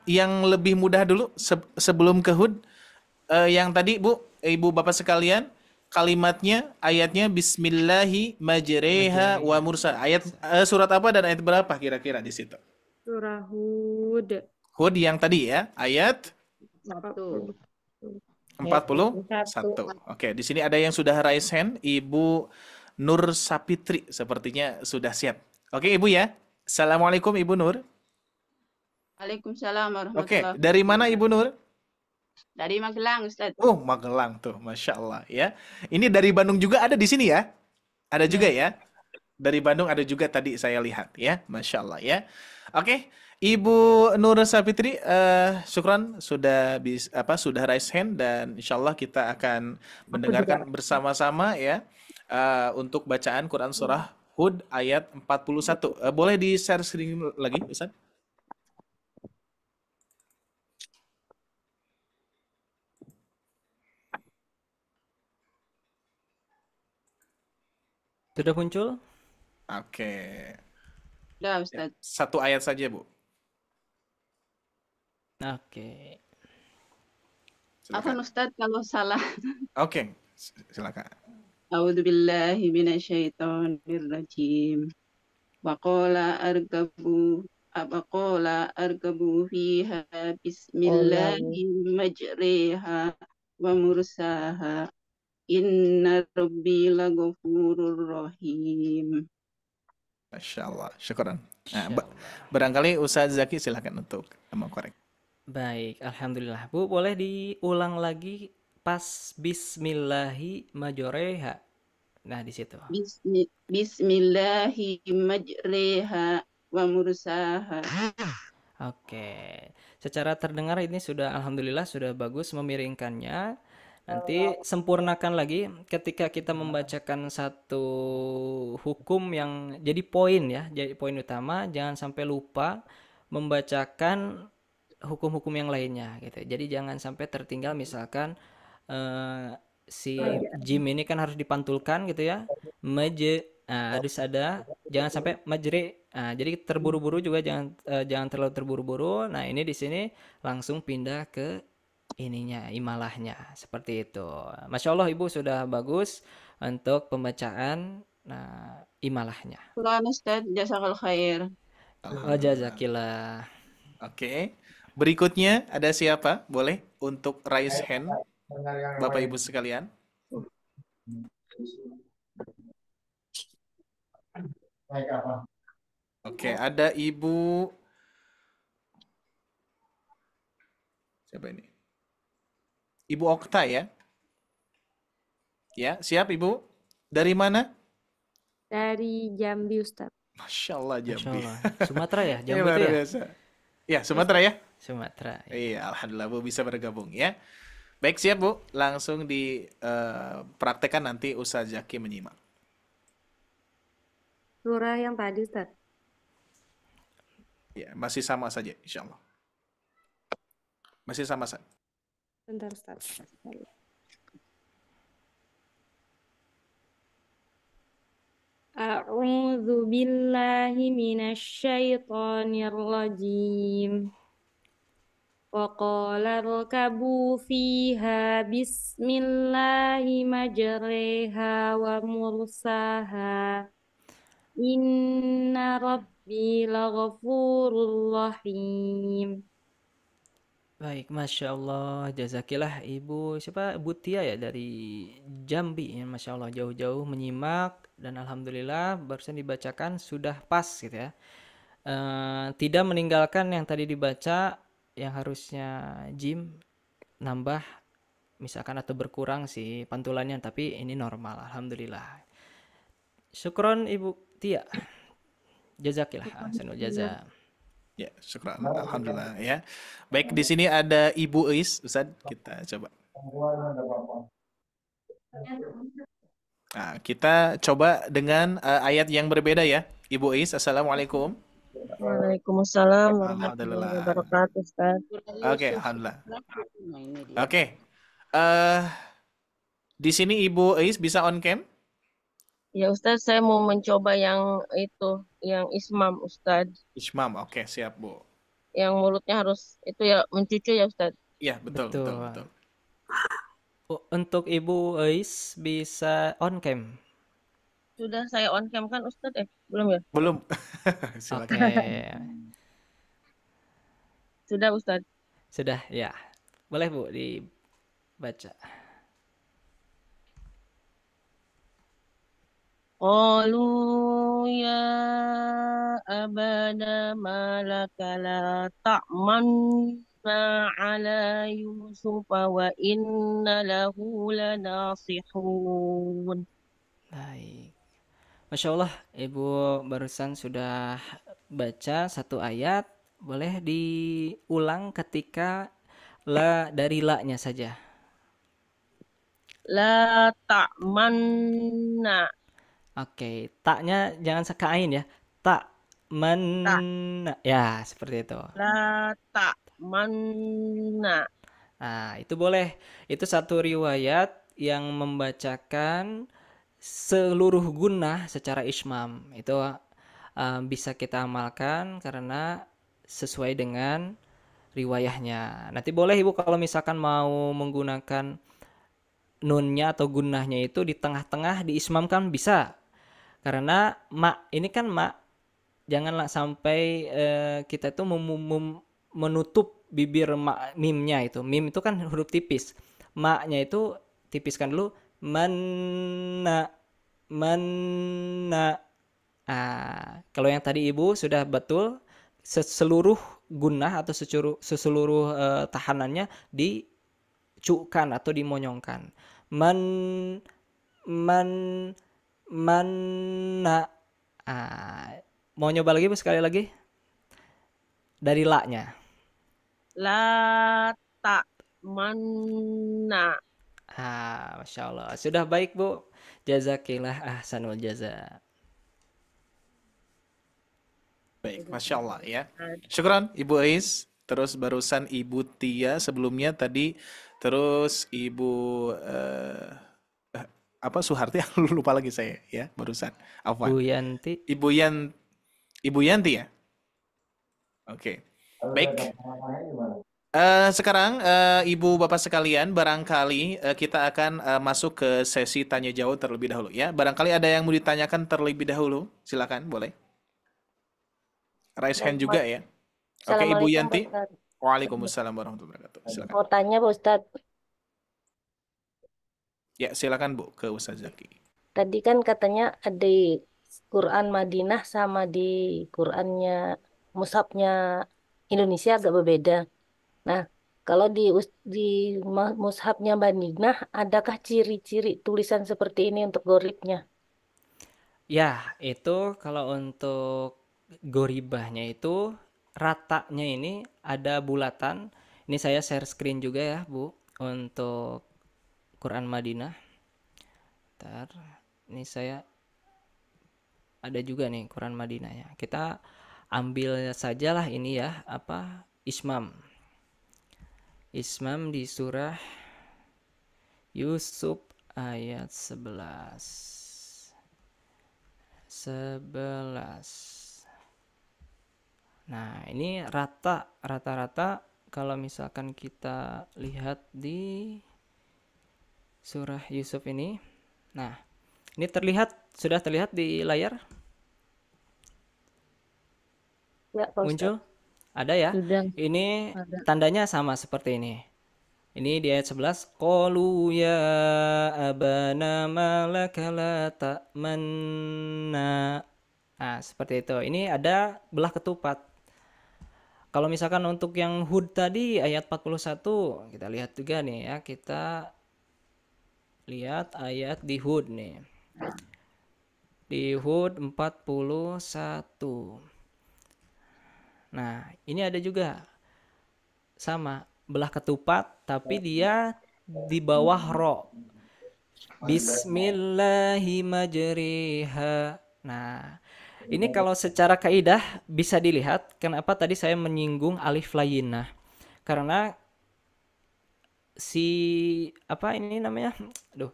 yang lebih mudah dulu sebelum ke Hud yang tadi Bu, Ibu Bapak sekalian kalimatnya ayatnya Bismillahi majreha wa mursa. Ayat surat apa dan ayat berapa kira-kira di situ? Surah Hud Hud yang tadi ya, ayat 1. 41. Oke, di sini ada yang sudah raise hand, Ibu Nur Sapitri sepertinya sudah siap. Oke, Ibu ya. Assalamualaikum Ibu Nur. Waalaikumsalam Oke, warahmatullahi. dari mana Ibu Nur? Dari Magelang, Ustaz. Oh, Magelang tuh, Masya Allah ya. Ini dari Bandung juga ada di sini ya? Ada juga ya? Dari Bandung ada juga tadi saya lihat ya, Masya Allah ya. Oke, Ibu Nur Sapitri, syukran sudah sudah raise hand dan Insya Allah kita akan mendengarkan bersama-sama ya untuk bacaan Quran surah Hud ayat 41. Boleh di share screen lagi, Ustaz? Sudah muncul? Oke. Udah, Ustaz. Satu ayat saja, Bu. Oke. Afwan Ustaz kalau salah. Oke, silakan. A'udzubillahi minasyaitonirrajim. Waqala arkabu fiha bismillahi majriha wa mursaha. Inna rabbi laghafurur rahim. Masya Allah, syukran. Nah, Insya Allah. barangkali Ustaz Zaki silakan untuk mengkorek. Baik, alhamdulillah. Bu, boleh diulang lagi pas bismillahi majoreha. Nah, di situ. Bismillahi majriha wa mursaha. Oke. Secara terdengar ini sudah alhamdulillah sudah bagus memiringkannya. Nanti sempurnakan lagi ketika kita membacakan satu hukum yang jadi poin ya, jadi poin utama, jangan sampai lupa membacakan hukum-hukum yang lainnya gitu. Jadi jangan sampai tertinggal misalkan si Jim ini kan harus dipantulkan gitu ya. Harus ada, jangan sampai majri. Jadi terburu-buru juga jangan terlalu terburu-buru. Nah, ini di sini langsung pindah ke ininya, imalahnya. Seperti itu. Masya Allah Ibu sudah bagus untuk pembacaan imalahnya. Syukran Ustaz, jazakallahu khair. Oh, jazakillah. Oke. Berikutnya ada siapa? Boleh untuk raise hand, Bapak Ibu sekalian. Oke, ada Ibu. Siapa ini? Ibu Okta ya? Ya, siap Ibu? Dari mana? Dari Jambi, Ustaz. Masya Allah Masya Jambi. Allah. Sumatera ya? Jambi Luar itu ya? biasa. Ya, Sumatera ya? Sumatera. Iya, Alhamdulillah Bu bisa bergabung ya. Baik, siap Bu. Langsung dipraktekkan nanti Ustaz Zaki menyimak. Surah yang tadi, Ustaz. Ya, masih sama saja insya Allah. Masih sama saja. Bentar, Ustaz. A'udzu billahi minasyaitonir rajim. Wa qala rkabu fiha bismillahi majriha wa mursaha. Inna rabbi laghafurur rahim. Baik, Masya Allah, jazakillah Ibu, siapa? Ibu Tia ya dari Jambi ya, Masya Allah jauh-jauh menyimak dan Alhamdulillah barusan dibacakan sudah pas gitu ya. Tidak meninggalkan yang tadi dibaca yang harusnya jim nambah misalkan atau berkurang sih pantulannya, tapi ini normal, Alhamdulillah. Syukron Ibu Tia, jazakillah, ahsanul jaza. Ya, syukran. Alhamdulillah ya. Baik, di sini ada Ibu Is, Ustaz. Kita coba. Nah, kita coba dengan ayat yang berbeda ya. Ibu Is, Assalamualaikum. Waalaikumsalam warahmatullahi Alhamdulillah. wabarakatuh, Ustaz. Oke, Alhamdulillah. Oke. Di sini Ibu Is bisa on cam? Ya Ustaz, saya mau mencoba yang itu, yang ismam Ustaz. Ismam, oke, siap Bu. Yang mulutnya harus itu ya mencucu ya Ustaz. Iya, betul. Untuk Ibu Ais bisa on cam. Sudah saya on cam kan Ustaz? Belum ya? Belum. Oke. Sudah Ustaz. Sudah ya. Boleh Bu dibaca. Qalu ya abana malaka la ta'manna ala Yusuf wa inna lahu lanasihun. Baik. Masya Allah, Ibu barusan sudah baca satu ayat. Boleh diulang ketika dari la-nya saja. La ta'manna. Oke, taknya jangan sekain ya. Tak men. Ya, seperti itu. La ta'manna. Nah, itu boleh. Itu satu riwayat yang membacakan seluruh gunnah secara ismam. Itu bisa kita amalkan karena sesuai dengan riwayahnya. Nanti boleh Ibu kalau misalkan mau menggunakan nunnya atau gunnahnya itu di tengah-tengah diismamkan bisa. Karena ini kan janganlah sampai kita itu menutup bibir mimnya itu. Mim itu kan huruf tipis. Nya itu tipiskan dulu. Manna. Kalau yang tadi Ibu sudah betul, seluruh gunnah atau seluruh tahanannya dicukan atau dimonyongkan. Manna. Mau nyoba lagi Bu sekali lagi? Dari la-nya. La ta'manna. Masya Allah. Sudah baik Bu. Jazakillah ahsanul jaza. Baik, Masya Allah ya. Syukran Ibu Ais. Terus barusan Ibu Tia sebelumnya tadi. Terus Ibu Suharti, lupa lagi saya ya barusan. Afwan. Bu Yanti. Ibu Yanti ya. Oke. Baik. Sekarang Ibu Bapak sekalian, barangkali kita akan masuk ke sesi tanya jawab terlebih dahulu ya. Barangkali ada yang mau ditanyakan terlebih dahulu, silakan boleh. Raise hand juga ya. Oke, Ibu Assalamualaikum Pak Yanti. Ustadz. Waalaikumsalam warahmatullahi wabarakatuh. Silakan. Mau tanya Pak Ustadz, Ya, silakan Bu ke Ustaz Zaki. tadi kan katanya ada di Quran Madinah sama di Qurannya mushafnya Indonesia agak berbeda. Nah, kalau di mushafnya Madinah, adakah ciri-ciri tulisan seperti ini untuk goribnya? Ya, itu kalau untuk goribahnya itu ratanya ini ada bulatan. Ini saya share screen juga ya, Bu, untuk Quran Madinah. Ntar, ini saya ada juga nih Quran Madinah ya. Kita ambil sajalah ini ya, apa Ismam. Ismam di surah Yusuf ayat 11. Nah, ini rata-rata kalau misalkan kita lihat di surah Yusuf ini. Nah, ini sudah terlihat di layar? Ya, Pak Ustadz. Muncul? Ada ya? Sudah Ini ada. tandanya sama seperti ini. Ini di ayat 11. Qalu ya abana malaka la ta'manna. Nah, seperti itu. Ini ada belah ketupat. Kalau misalkan untuk yang Hud tadi ayat 41, kita lihat juga nih ya. Kita lihat ayat di Hud nih. Di Hud 41. Nah, ini ada juga sama belah ketupat, tapi dia di bawah ro. Bismillahimajriha. Nah, ini kalau secara kaidah bisa dilihat kenapa tadi saya menyinggung alif layyinah. Karena si apa ini namanya?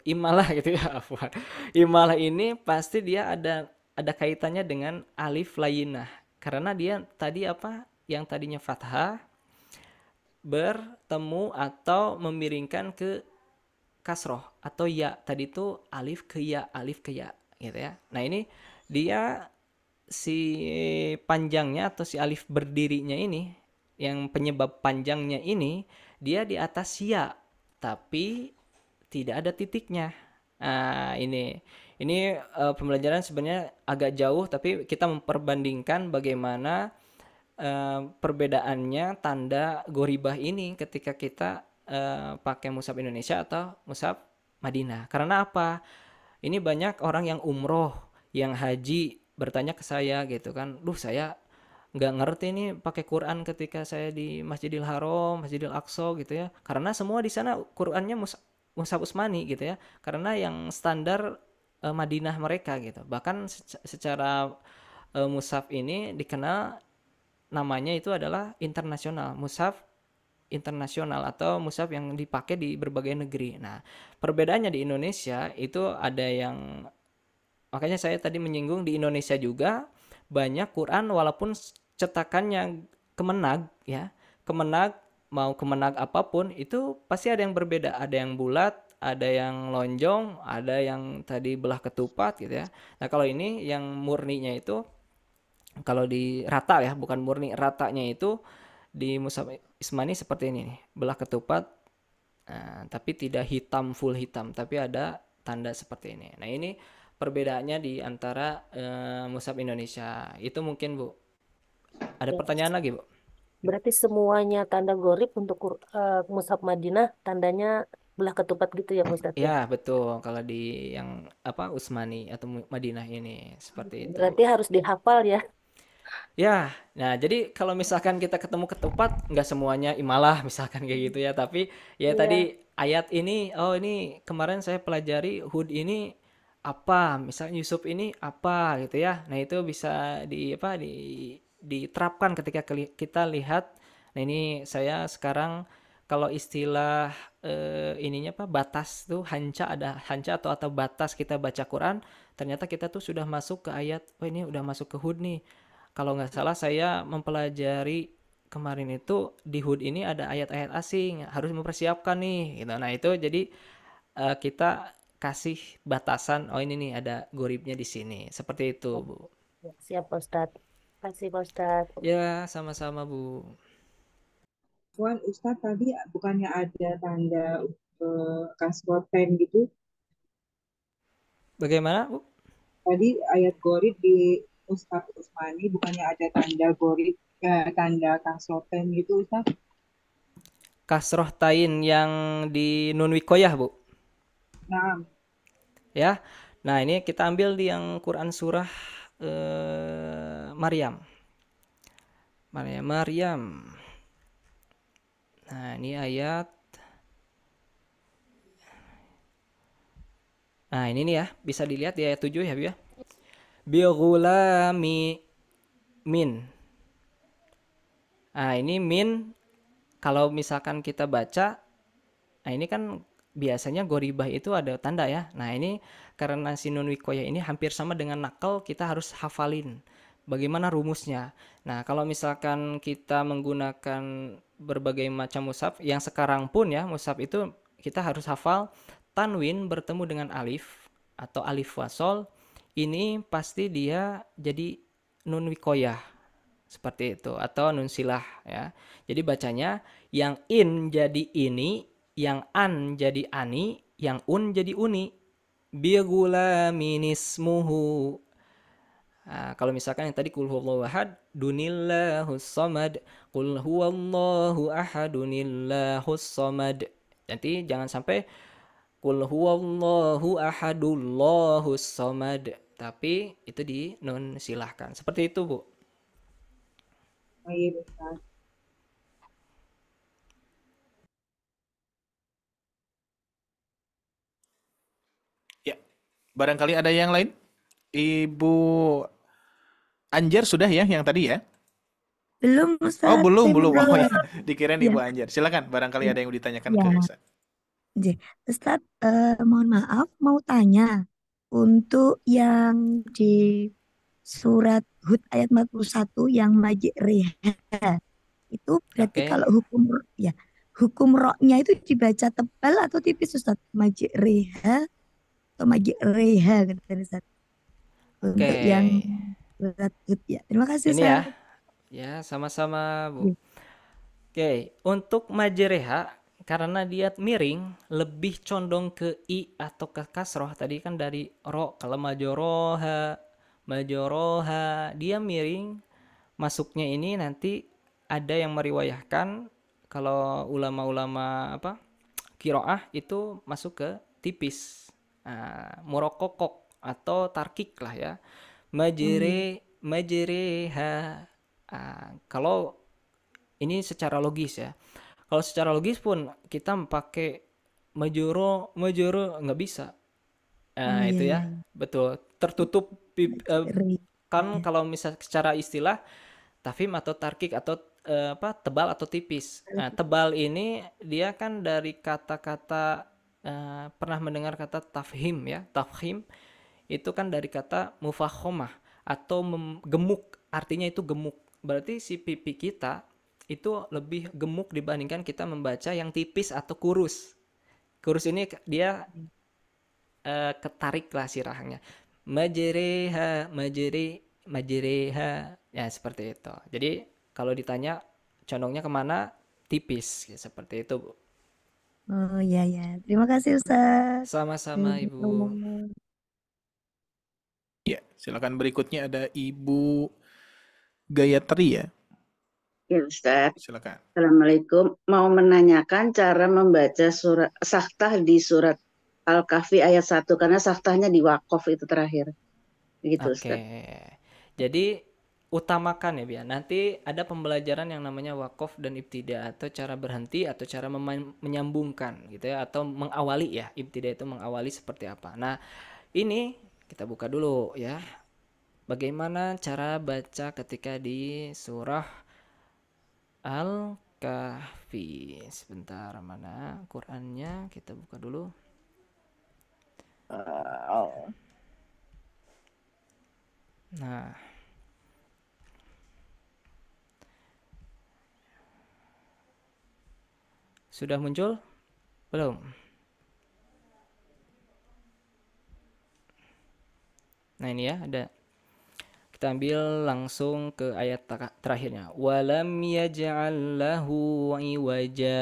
Imalah gitu ya, afwan. Imalah ini pasti dia ada kaitannya dengan alif layyinah. Karena dia tadi apa? Yang tadinya fathah bertemu atau memiringkan ke kasroh atau ya, tadi itu alif ke ya gitu ya. Nah, ini dia si panjangnya atau si alif berdirinya ini, yang penyebab panjangnya ini dia di atas ya, tapi tidak ada titiknya. Nah, ini pembelajaran sebenarnya agak jauh, tapi kita memperbandingkan bagaimana perbedaannya tanda goribah ini ketika kita pakai mushaf Indonesia atau mushaf Madinah. Karena apa? Ini banyak orang yang umroh, yang haji bertanya ke saya gitu kan, saya nggak ngerti nih pakai Quran ketika saya di Masjidil Haram, Masjidil Aqsa gitu ya. Karena semua di sana Qurannya mushaf Utsmani gitu ya. Karena yang standar Madinah mereka gitu. Bahkan secara mushaf ini dikenal namanya itu adalah internasional, mushaf internasional atau mushaf yang dipakai di berbagai negeri. Nah, perbedaannya di Indonesia itu ada yang, makanya saya tadi menyinggung di Indonesia juga banyak Quran walaupun cetakannya Kemenag ya. Kemenag mau Kemenag apapun itu pasti ada yang berbeda, ada yang bulat, ada yang lonjong, ada yang tadi belah ketupat gitu ya. Nah, kalau ini yang murninya itu kalau di rata ya, bukan murni, ratanya itu di mushaf Ismani seperti ini nih, belah ketupat, tapi tidak hitam full hitam, tapi ada tanda seperti ini. Nah, ini perbedaannya di antara mushaf Indonesia. Itu mungkin Bu. Ada pertanyaan lagi Bu? Berarti semuanya tanda gorib untuk mushaf Madinah tandanya belah ketupat gitu ya Pak Ustadz? Ya, betul. Kalau di yang apa Utsmani atau Madinah ini seperti itu. Berarti harus dihafal ya? Ya, nah jadi kalau misalkan kita ketemu ketupat, nggak semuanya imalah misalkan kayak gitu ya. Tapi ya tadi ayat ini, ini kemarin saya pelajari Hud ini apa, misalnya Yusuf ini apa gitu ya. Nah, itu bisa diterapkan ketika kita lihat. Nah, ini saya sekarang kalau istilah ininya batas tuh ada hanca atau batas kita baca Quran, ternyata kita tuh sudah masuk ke ayat, ini udah masuk ke Hud nih. Kalau nggak salah saya mempelajari kemarin itu di HUD ini ada ayat-ayat asing, harus mempersiapkan nih gitu. Nah, itu jadi kita kasih batasan, oh ini nih ada goribnya di sini. Seperti itu, Bu. Ya, siap Pak Ustadz. Kasih Pak Ustadz. Ya, sama-sama, Bu. Wan, Ustadz tadi bukannya ada tanda kasroten gitu? Bagaimana, Bu? Tadi ayat gorib di Ustadz Usmani bukannya ada tanda gorib, tanda kasroten gitu Ustadz? Kasroh tain yang di nun wikoyah, Bu. Nah, Ya. Nah, ini kita ambil di yang Quran surah Maryam. Maryam. Nah, ini ayat. Nah, ini nih ya, bisa dilihat di ayat 7 ya, Bu ya. Bighulami min. Nah, ini min kalau misalkan kita baca, nah ini kan biasanya goribah itu ada tanda ya. Nah, ini karena si nun wikoyah ini hampir sama dengan nakal, kita harus hafalin bagaimana rumusnya. Nah, kalau misalkan kita menggunakan berbagai macam mushaf, yang sekarang pun ya, mushaf itu kita harus hafal tanwin bertemu dengan alif atau alif wasol, ini pasti dia jadi nun wikoyah seperti itu atau nun silah ya. Jadi bacanya yang in jadi ini, yang an jadi ani, yang un jadi uni. Bighulaminismuhu. Nah, kalau misalkan yang tadi kul huwallahu ahad, dunillahus samad, kul huwallahu ahadunillahus samad. Nanti jangan sampai kul huwallahu ahadullahus samad, tapi itu di nun silahkan. Seperti itu, Bu. oh iya Ustadz. Ya, barangkali ada yang lain? Ibu Anjar sudah ya yang tadi ya? Belum Oh, Ustaz, belum, saya belum. mau Oh ya, jawab. dikirain Ya, Ibu Anjar. Silakan, barangkali ada yang ditanyakan ke ya. Ustaz. Ustaz, mohon maaf mau tanya untuk yang di surat Hud ayat 41 yang majreha itu berarti Oke. kalau hukum roknya itu dibaca tebal atau tipis Ustaz? Majreha atau majreha gitu Ustaz. Oke. Untuk yang surat Hud ya. Terima kasih Ini ya. Ustaz. Ya, sama-sama, Bu. Ya. Oke, untuk majreha karena dia miring lebih condong ke i atau ke kasroh. Tadi kan dari ro, kalau majoroha dia miring, masuknya ini nanti ada yang meriwayahkan kalau ulama-ulama kiroah itu masuk ke tipis, murokokok atau tarkik lah ya, majreha. Kalau ini secara logis ya, kalau secara logis pun kita pakai majuro nggak bisa. Itu Iya, ya, betul, tertutup kan kalau misal secara istilah tafhim atau tarkik atau tebal atau tipis. Nah, tebal ini dia kan dari kata-kata pernah mendengar kata tafhim ya. Tafhim itu kan dari kata mufakhomah atau gemuk, artinya itu gemuk. Berarti si pipi kita itu lebih gemuk dibandingkan kita membaca yang tipis atau kurus. Kurus ini dia ketarik lah si rahangnya. Majreha ya seperti itu. Jadi kalau ditanya condongnya kemana, tipis ya, seperti itu, Bu. Oh iya ya. Terima kasih Ustaz. Sama-sama, Ibu. Ya, silakan berikutnya ada Ibu Gayatri ya. Ya Ustaz. Silakan. Assalamualaikum. Mau menanyakan cara membaca surat saktah di surat Al-Kahfi ayat 1 karena saktahnya di Waqaf itu terakhir. Begitu Ustaz. Jadi utamakan ya Bia. Nanti ada pembelajaran yang namanya waqaf dan ibtida atau cara berhenti atau cara menyambungkan gitu ya, atau mengawali ya. Ibtida itu mengawali seperti apa. Nah, ini kita buka dulu ya. Bagaimana cara baca ketika di surah Al-Kahfi. Sebentar, mana Qurannya? Kita buka dulu. Nah, Sudah muncul? Belum? Nah ini ya, ada. Kita ambil langsung ke ayat terakhirnya. Walam yaj'al lahu iwaja.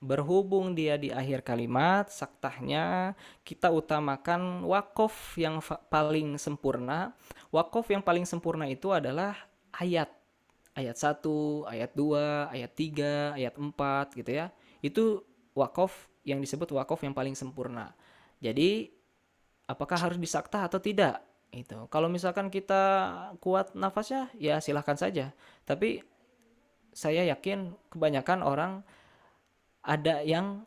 Berhubung dia di akhir kalimat, saktahnya kita utamakan wakof yang paling sempurna. Wakof yang paling sempurna itu adalah ayat. Ayat 1, ayat 2, ayat 3, ayat 4 gitu ya. Itu wakof yang disebut wakof yang paling sempurna. Jadi apakah harus disaktah atau tidak? Itu. Kalau misalkan kita kuat nafasnya, ya silahkan saja. Tapi saya yakin kebanyakan orang ada yang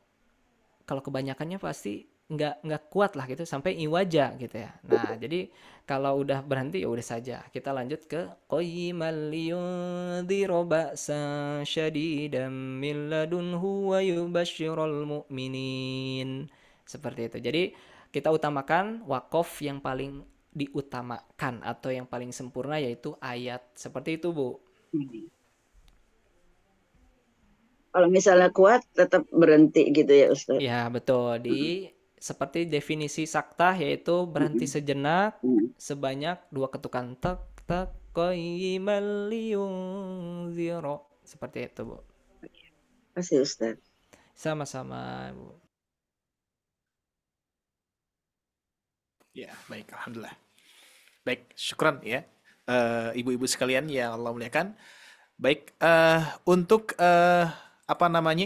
kalau kebanyakannya pasti nggak kuat lah gitu sampai iwaja gitu ya. Nah jadi kalau udah berhenti ya udah saja. Kita lanjut ke qayyimal liyundhira ba'san syadidan min ladunhu wa yubashshiral mu'minin. Seperti itu. Jadi kita utamakan wakof yang paling diutamakan atau yang paling sempurna yaitu ayat. Seperti itu, Bu. Kalau misalnya kuat tetap berhenti gitu ya Ustaz. Ya, betul. Seperti definisi saktah yaitu berhenti sejenak sebanyak 2 ketukan tek tek qayyimal liyunzira. Seperti itu, Bu. Terima kasih Ustaz. Sama-sama, Bu. Ya, baik, alhamdulillah. Baik, syukran ya, ibu-ibu sekalian yang Allah muliakan. Baik, untuk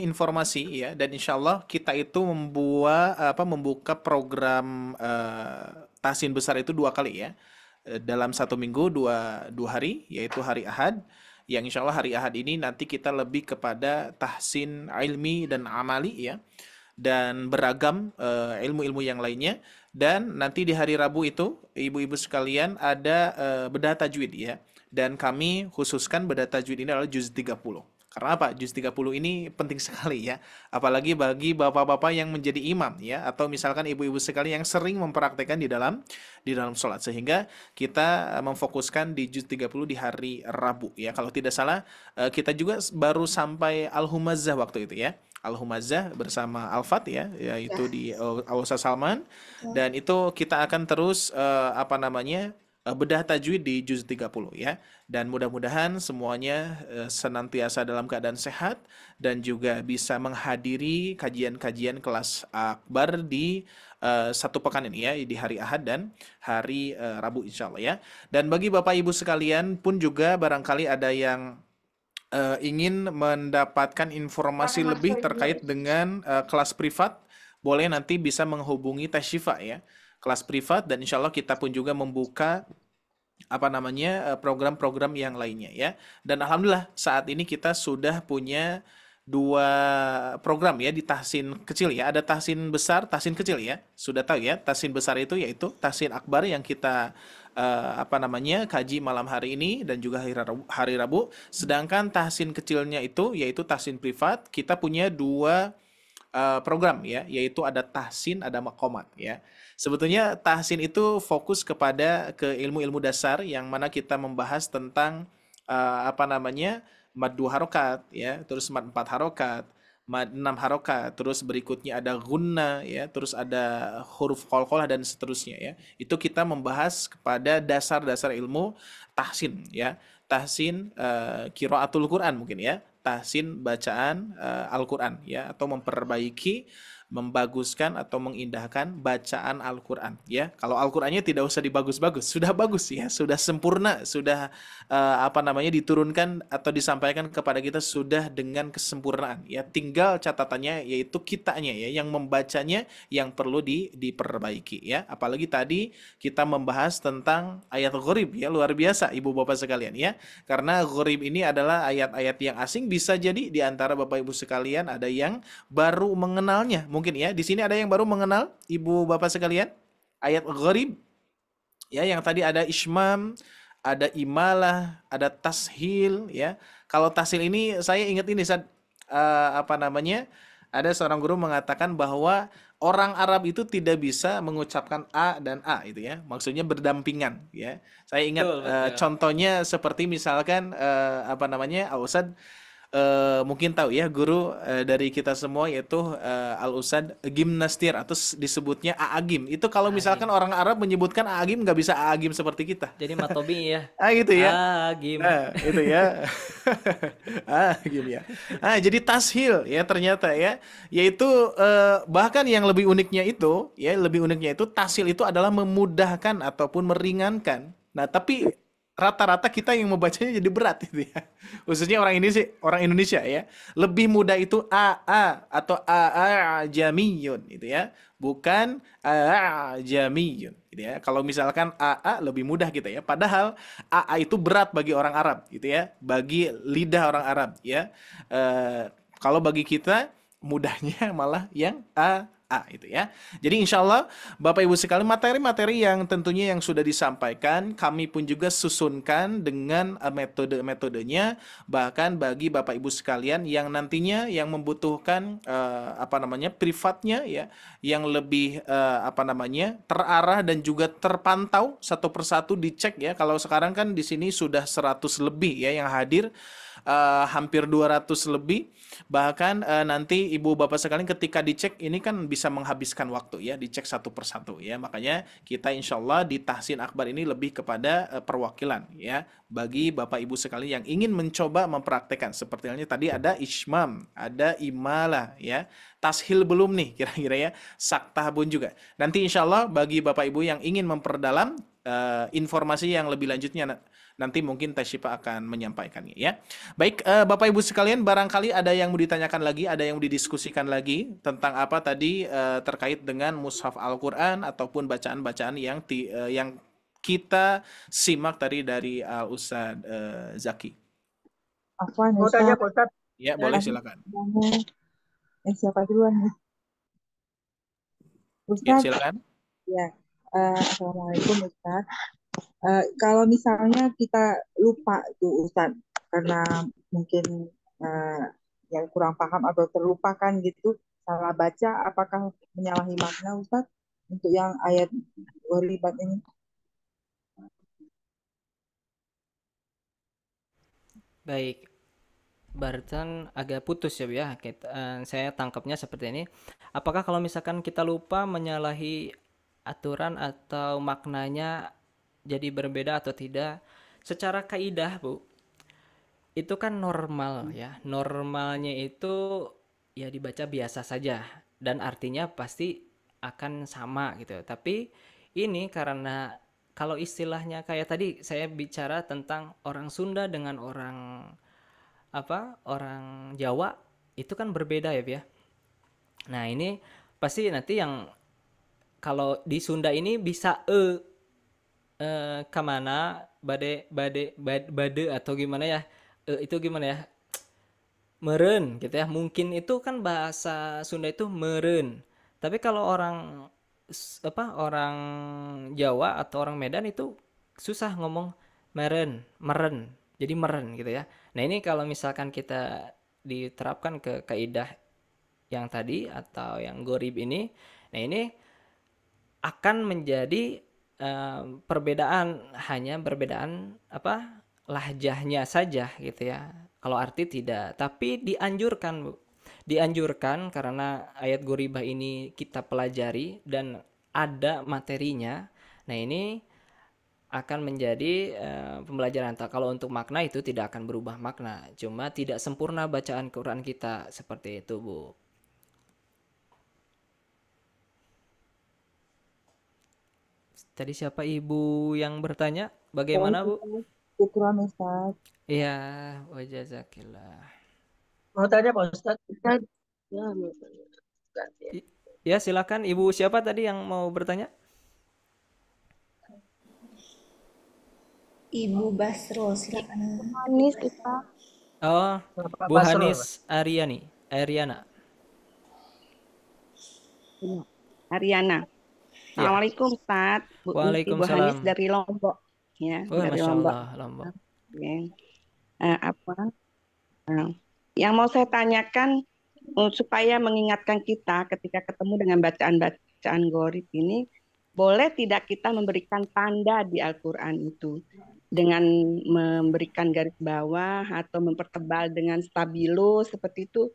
informasi ya, dan insya Allah kita itu membuka program tahsin besar itu 2 kali ya, dalam 1 minggu 2 hari, yaitu hari Ahad. Yang insya Allah hari Ahad ini nanti kita lebih kepada tahsin ilmi dan amali ya, dan beragam ilmu-ilmu yang lainnya. Dan nanti di hari Rabu itu, ibu-ibu sekalian, ada bedah tajwid ya. Dan kami khususkan bedah tajwid ini adalah juz 30. Karena apa? Juz 30 ini penting sekali ya. Apalagi bagi bapak-bapak yang menjadi imam ya, atau misalkan ibu-ibu sekalian yang sering mempraktekkan di dalam sholat. Sehingga kita memfokuskan di juz 30 di hari Rabu ya. Kalau tidak salah, kita juga baru sampai Al-Humazah waktu itu ya. Al-Humazah bersama Al-Fat ya, yaitu di Al-Ustaz Salman. Dan itu kita akan terus bedah tajwid di juz 30 ya. Dan mudah-mudahan semuanya senantiasa dalam keadaan sehat dan juga bisa menghadiri kajian-kajian kelas akbar di 1 pekan ini ya, di hari Ahad dan hari Rabu insyaallah ya. Dan bagi Bapak Ibu sekalian pun juga barangkali ada yang ingin mendapatkan informasi lebih terkait dengan kelas privat, boleh nanti bisa menghubungi Tasyifa ya, kelas privat, dan insya Allah kita pun juga membuka program-program yang lainnya ya. Dan alhamdulillah saat ini kita sudah punya 2 program ya di tahsin kecil ya. Ada tahsin besar, tahsin kecil ya. Sudah tahu ya, tahsin besar itu yaitu tahsin akbar yang kita kaji malam hari ini dan juga hari Rabu. Sedangkan tahsin kecilnya itu yaitu tahsin privat, kita punya 2 program ya, yaitu ada tahsin, ada maqamat ya. Sebetulnya tahsin itu fokus kepada ilmu-ilmu dasar yang mana kita membahas tentang mad 2 harokat ya, terus mad 4 harokat, mad 6 harokat, terus berikutnya ada gunna ya, terus ada huruf qalqalah dan seterusnya ya. Itu kita membahas kepada dasar-dasar ilmu tahsin ya. Tahsin qiraatul Quran mungkin ya. Tahsin bacaan Al-Quran ya, atau memperbaiki, membaguskan atau mengindahkan bacaan Al-Quran ya. Kalau Al-Qurannya tidak usah dibagus-bagus, sudah bagus ya, sudah sempurna, sudah diturunkan atau disampaikan kepada kita sudah dengan kesempurnaan ya. Tinggal catatannya yaitu kitanya ya, yang membacanya yang perlu diperbaiki ya. Apalagi tadi kita membahas tentang ayat gharib ya, luar biasa Ibu Bapak sekalian ya. Karena gharib ini adalah ayat-ayat yang asing, bisa jadi di antara Bapak Ibu sekalian ada yang baru mengenalnya. Mungkin ya, di sini ada yang baru mengenal Ibu Bapak sekalian ayat gharib ya, yang tadi ada ismam, ada imalah, ada tashil ya. Kalau tashil ini saya ingat ini ada seorang guru mengatakan bahwa orang Arab itu tidak bisa mengucapkan a dan a itu ya, maksudnya berdampingan ya. Saya ingat contohnya seperti misalkan Ustadz, mungkin tahu ya guru dari kita semua yaitu Al Ustad Gimnastir atau disebutnya Aagim. Itu kalau misalkan orang Arab menyebutkan Aagim nggak bisa Aagim seperti kita. Jadi matobi ya. Gitu ya. Agim. Itu ya. Agim ya. Jadi tashil ya ternyata ya, yaitu bahkan yang lebih uniknya itu ya, lebih uniknya itu tashil itu adalah memudahkan ataupun meringankan. Nah, tapi rata-rata kita yang membacanya jadi berat itu ya. Khususnya orang Indonesia ya. Lebih mudah itu AA atau jamiyun itu ya. Bukan jamiyun gitu ya. Kalau misalkan AA lebih mudah kita ya. Padahal AA itu berat bagi orang Arab gitu ya. Bagi lidah orang Arab ya. Kalau bagi kita mudahnya malah yang itu ya. Jadi insya Allah Bapak Ibu sekalian, materi-materi yang tentunya yang sudah disampaikan kami pun juga susunkan dengan metode-metodenya, bahkan bagi Bapak Ibu sekalian yang nantinya yang membutuhkan privatnya ya, yang lebih terarah dan juga terpantau satu persatu dicek ya. Kalau sekarang kan di sini sudah 100 lebih ya yang hadir, hampir 200 lebih. Bahkan nanti ibu bapak sekalian ketika dicek ini kan bisa menghabiskan waktu ya, dicek satu persatu ya. Makanya kita insya Allah di Tahsin Akbar ini lebih kepada perwakilan ya, bagi bapak ibu sekalian yang ingin mencoba mempraktekkan. Seperti halnya tadi ada Ishmam, ada Imalah ya, Tashil belum nih kira-kira ya, Saktah pun juga. Nanti insya Allah bagi bapak ibu yang ingin memperdalam informasi yang lebih lanjutnya, nanti mungkin Teh Syifa akan menyampaikannya ya. Baik, Bapak Ibu sekalian, barangkali ada yang mau ditanyakan lagi, ada yang mau didiskusikan lagi tentang apa tadi terkait dengan mushaf Al-Qur'an ataupun bacaan-bacaan yang kita simak tadi dari Al Ustad Zaki. Afwan, Mau tanya Pak Ustadz? Ya, boleh silakan. Siapa duluan nih? Ya, Ustadz? silakan. Ya, Assalamualaikum Ustadz. Kalau misalnya kita lupa tuh Ustadz, karena mungkin yang kurang paham atau terlupakan gitu, salah baca, apakah menyalahi makna Ustadz untuk yang ayat ghoribat ini? Baik, Barton agak putus ya. Saya tangkapnya seperti ini. Apakah kalau misalkan kita lupa menyalahi aturan atau maknanya jadi berbeda atau tidak? Secara kaidah Bu, itu kan normal ya. Normalnya itu ya dibaca biasa saja dan artinya pasti akan sama gitu. Tapi ini karena kalau istilahnya kayak tadi saya bicara tentang orang Sunda dengan orang Jawa itu kan berbeda ya. Nah, ini pasti nanti yang kalau di Sunda ini bisa kemana bade atau gimana ya, itu gimana ya, meren gitu ya, mungkin itu kan bahasa Sunda itu meren. Tapi kalau orang Jawa atau orang Medan itu susah ngomong meren jadi meren gitu ya. Nah, ini kalau misalkan kita diterapkan ke kaidah yang tadi atau yang ghorib ini, nah ini akan menjadi hanya perbedaan lahjahnya saja gitu ya. Kalau arti tidak, tapi dianjurkan karena ayat ghoribah ini kita pelajari dan ada materinya. Nah, ini akan menjadi pembelajaran. Kalau untuk makna itu tidak akan berubah makna, cuma tidak sempurna bacaan Quran kita seperti itu Bu. Tadi siapa ibu yang bertanya? Bagaimana Bu? Syukran Ustaz. Iya, wajazakillah. Mau tanya Pak Ustadz? Ya, silakan. Ibu siapa tadi yang mau bertanya? Ibu Basro, silakan. Hanis Ustaz. Oh, Bu Hanis Ariana. Ariana. Assalamualaikum Ustaz. Waalaikumsalam. Ibu Hanis dari Lombok. Ya, Oh, dari Masya Lombok. Allah, Lombok. Yang mau saya tanyakan supaya mengingatkan kita ketika ketemu dengan bacaan-bacaan ghorib ini, boleh tidak kita memberikan tanda di Al-Quran itu? dengan memberikan garis bawah atau mempertebal dengan stabilo seperti itu,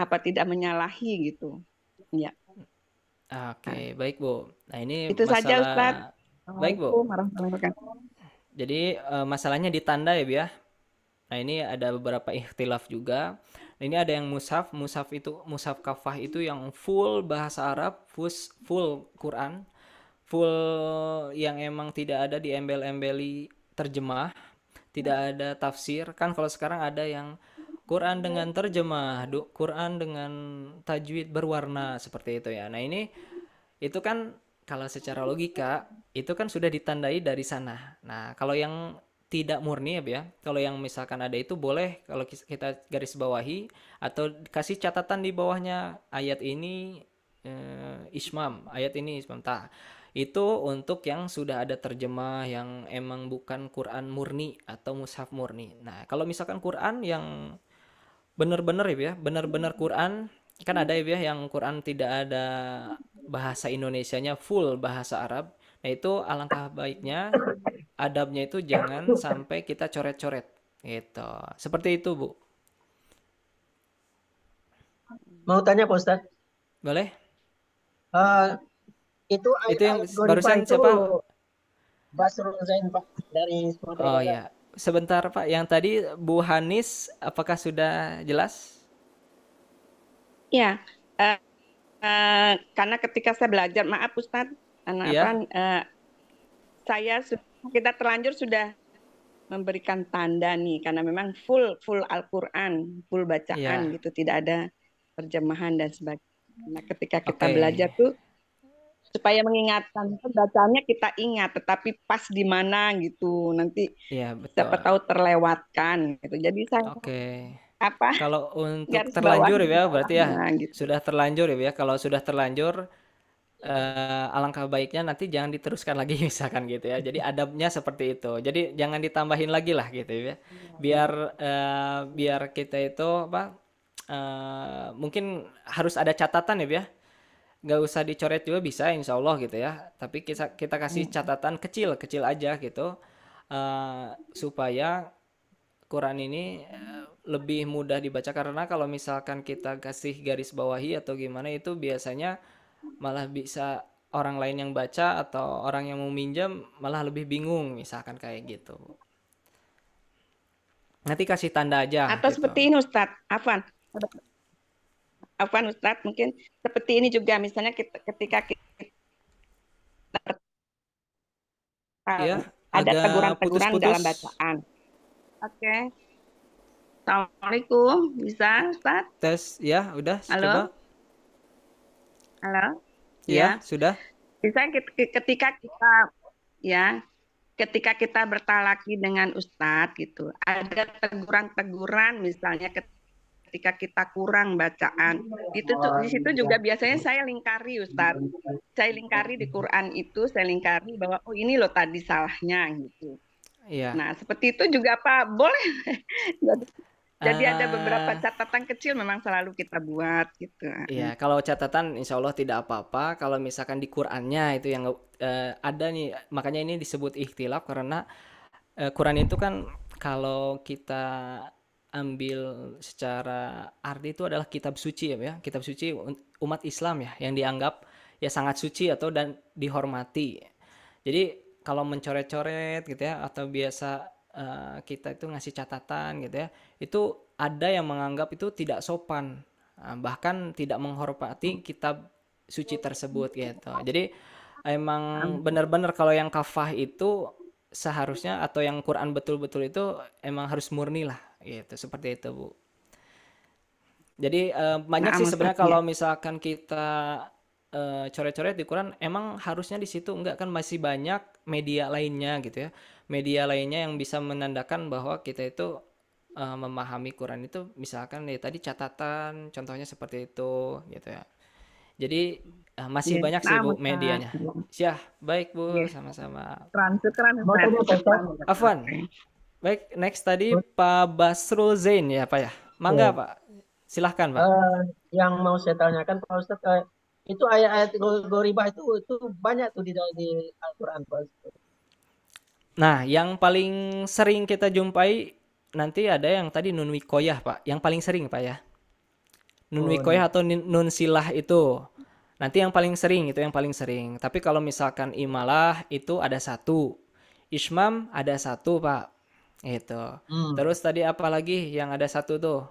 apa tidak menyalahi gitu? Ya. Oke, baik Bu. Nah ini Itu saja Ustadz. masalah, baik Bu. Assalamualaikum warahmatullahi wabarakatuh. Jadi masalahnya di tanda ya Bu ya. Nah ini ada beberapa ikhtilaf juga. Nah, ini ada yang mushaf, mushaf kafah itu yang full bahasa Arab, full Quran, full yang emang tidak ada diembel-embeli terjemah, tidak ada tafsir. Kan kalau sekarang ada yang Quran dengan terjemah, Quran dengan tajwid berwarna seperti itu ya. Nah ini itu kan kalau secara logika itu kan sudah ditandai dari sana. Nah kalau yang tidak murni ya, kalau yang misalkan ada itu boleh kalau kita garis bawahi atau kasih catatan di bawahnya ayat ini ismam, ayat ini ismam. Itu untuk yang sudah ada terjemah yang emang bukan Quran murni atau mushaf murni. Nah kalau misalkan Quran yang benar-benar ya, benar-benar Quran kan ada ya yang Quran tidak ada bahasa Indonesianya, full bahasa Arab. Nah itu alangkah baiknya adabnya itu jangan sampai kita coret-coret gitu. Seperti itu Bu. Mau tanya Pak Ustadz? Boleh? Itu yang ayat-ayat barusan itu siapa? Basrul Zain Pak dari Sumatera Oh Barat. ya, sebentar Pak. Yang tadi Bu Hanis, apakah sudah jelas? Ya, karena ketika saya belajar, maaf Ustadz, Iya. kita terlanjur sudah memberikan tanda nih, karena memang full Al-Quran, full bacaan Iya. gitu, tidak ada terjemahan dan sebagainya. Nah, ketika kita Oke. belajar tuh supaya mengingatkan bacaannya kita ingat, tetapi pas di mana gitu, nanti Iya siapa betul. tahu terlewatkan gitu. Jadi saya Oke. apa Kalau untuk garis terlanjur bawah ya berarti ya gitu. sudah terlanjur ya. Kalau sudah terlanjur alangkah baiknya nanti jangan diteruskan lagi misalkan gitu ya. Jadi adabnya seperti itu. Jadi jangan ditambahin lagi lah gitu ya. Biar kita itu apa mungkin harus ada catatan ya. Nggak usah dicoret juga bisa insya Allah gitu ya. Tapi kita kasih catatan kecil aja gitu supaya Quran ini lebih mudah dibaca, karena kalau misalkan kita kasih garis bawahi atau gimana itu biasanya malah bisa orang lain yang baca atau orang yang mau minjam malah lebih bingung misalkan kayak gitu. Nanti kasih tanda aja Atau gitu. seperti ini Ustadz, Afwan Ustadz, mungkin seperti ini juga, misalnya ketika kita Ya, ada agak teguran-teguran dalam putus-putus. bacaan. Oke. Assalamualaikum, bisa Ustadz? Tes ya, udah Halo? coba. Halo? Ya, sudah. Bisa ketika kita bertalaki dengan Ustadz gitu, ada teguran-teguran misalnya ketika kita kurang bacaan, itu di situ juga biasanya saya lingkari Ustadz. Saya lingkari di Quran itu, saya lingkari bahwa oh ini loh tadi salahnya gitu. Iya. Nah, seperti itu juga Pak, boleh. Jadi ada beberapa catatan kecil memang selalu kita buat gitu. Iya, kalau catatan insya Allah tidak apa-apa. Kalau misalkan di Qurannya itu yang ada nih, makanya ini disebut ikhtilaf karena Quran itu kan kalau kita ambil secara arti itu adalah kitab suci ya, kitab suci umat Islam ya, yang dianggap ya sangat suci atau dan dihormati. Jadi kalau mencoret-coret gitu ya, atau biasa kita itu ngasih catatan gitu ya, itu ada yang menganggap itu tidak sopan, bahkan tidak menghormati kitab suci tersebut gitu. Jadi emang benar-benar kalau yang kafah itu seharusnya, atau yang Quran betul-betul itu emang harus murni lah gitu, seperti itu Bu. Jadi banyak sih sebenarnya kalau misalkan kita coret-coret di Quran, emang harusnya di situ enggak, kan masih banyak media lainnya gitu ya, media lainnya yang bisa menandakan bahwa kita itu memahami Quran itu, misalkan ya tadi catatan contohnya seperti itu gitu ya. Jadi masih banyak sih Bu medianya. Syah, baik Bu, sama-sama. Afwan. Baik, next tadi Pak Basrul Zain ya Pak ya. Mangga Pak. Silahkan Pak. Yang mau saya tanyakan Pak Ustadz, itu ayat-ayat goribah itu banyak tuh di Al-Quran Pak Ustadz. Nah, yang paling sering kita jumpai nanti ada yang tadi nun wikoyah, Pak. Yang paling sering, Pak ya. Nun Oh, wikoyah atau nun silah itu. Nanti yang paling sering itu yang paling sering. Tapi kalau misalkan imalah itu ada satu. Ismam ada satu, Pak. Itu. Terus tadi apa lagi yang ada satu tuh?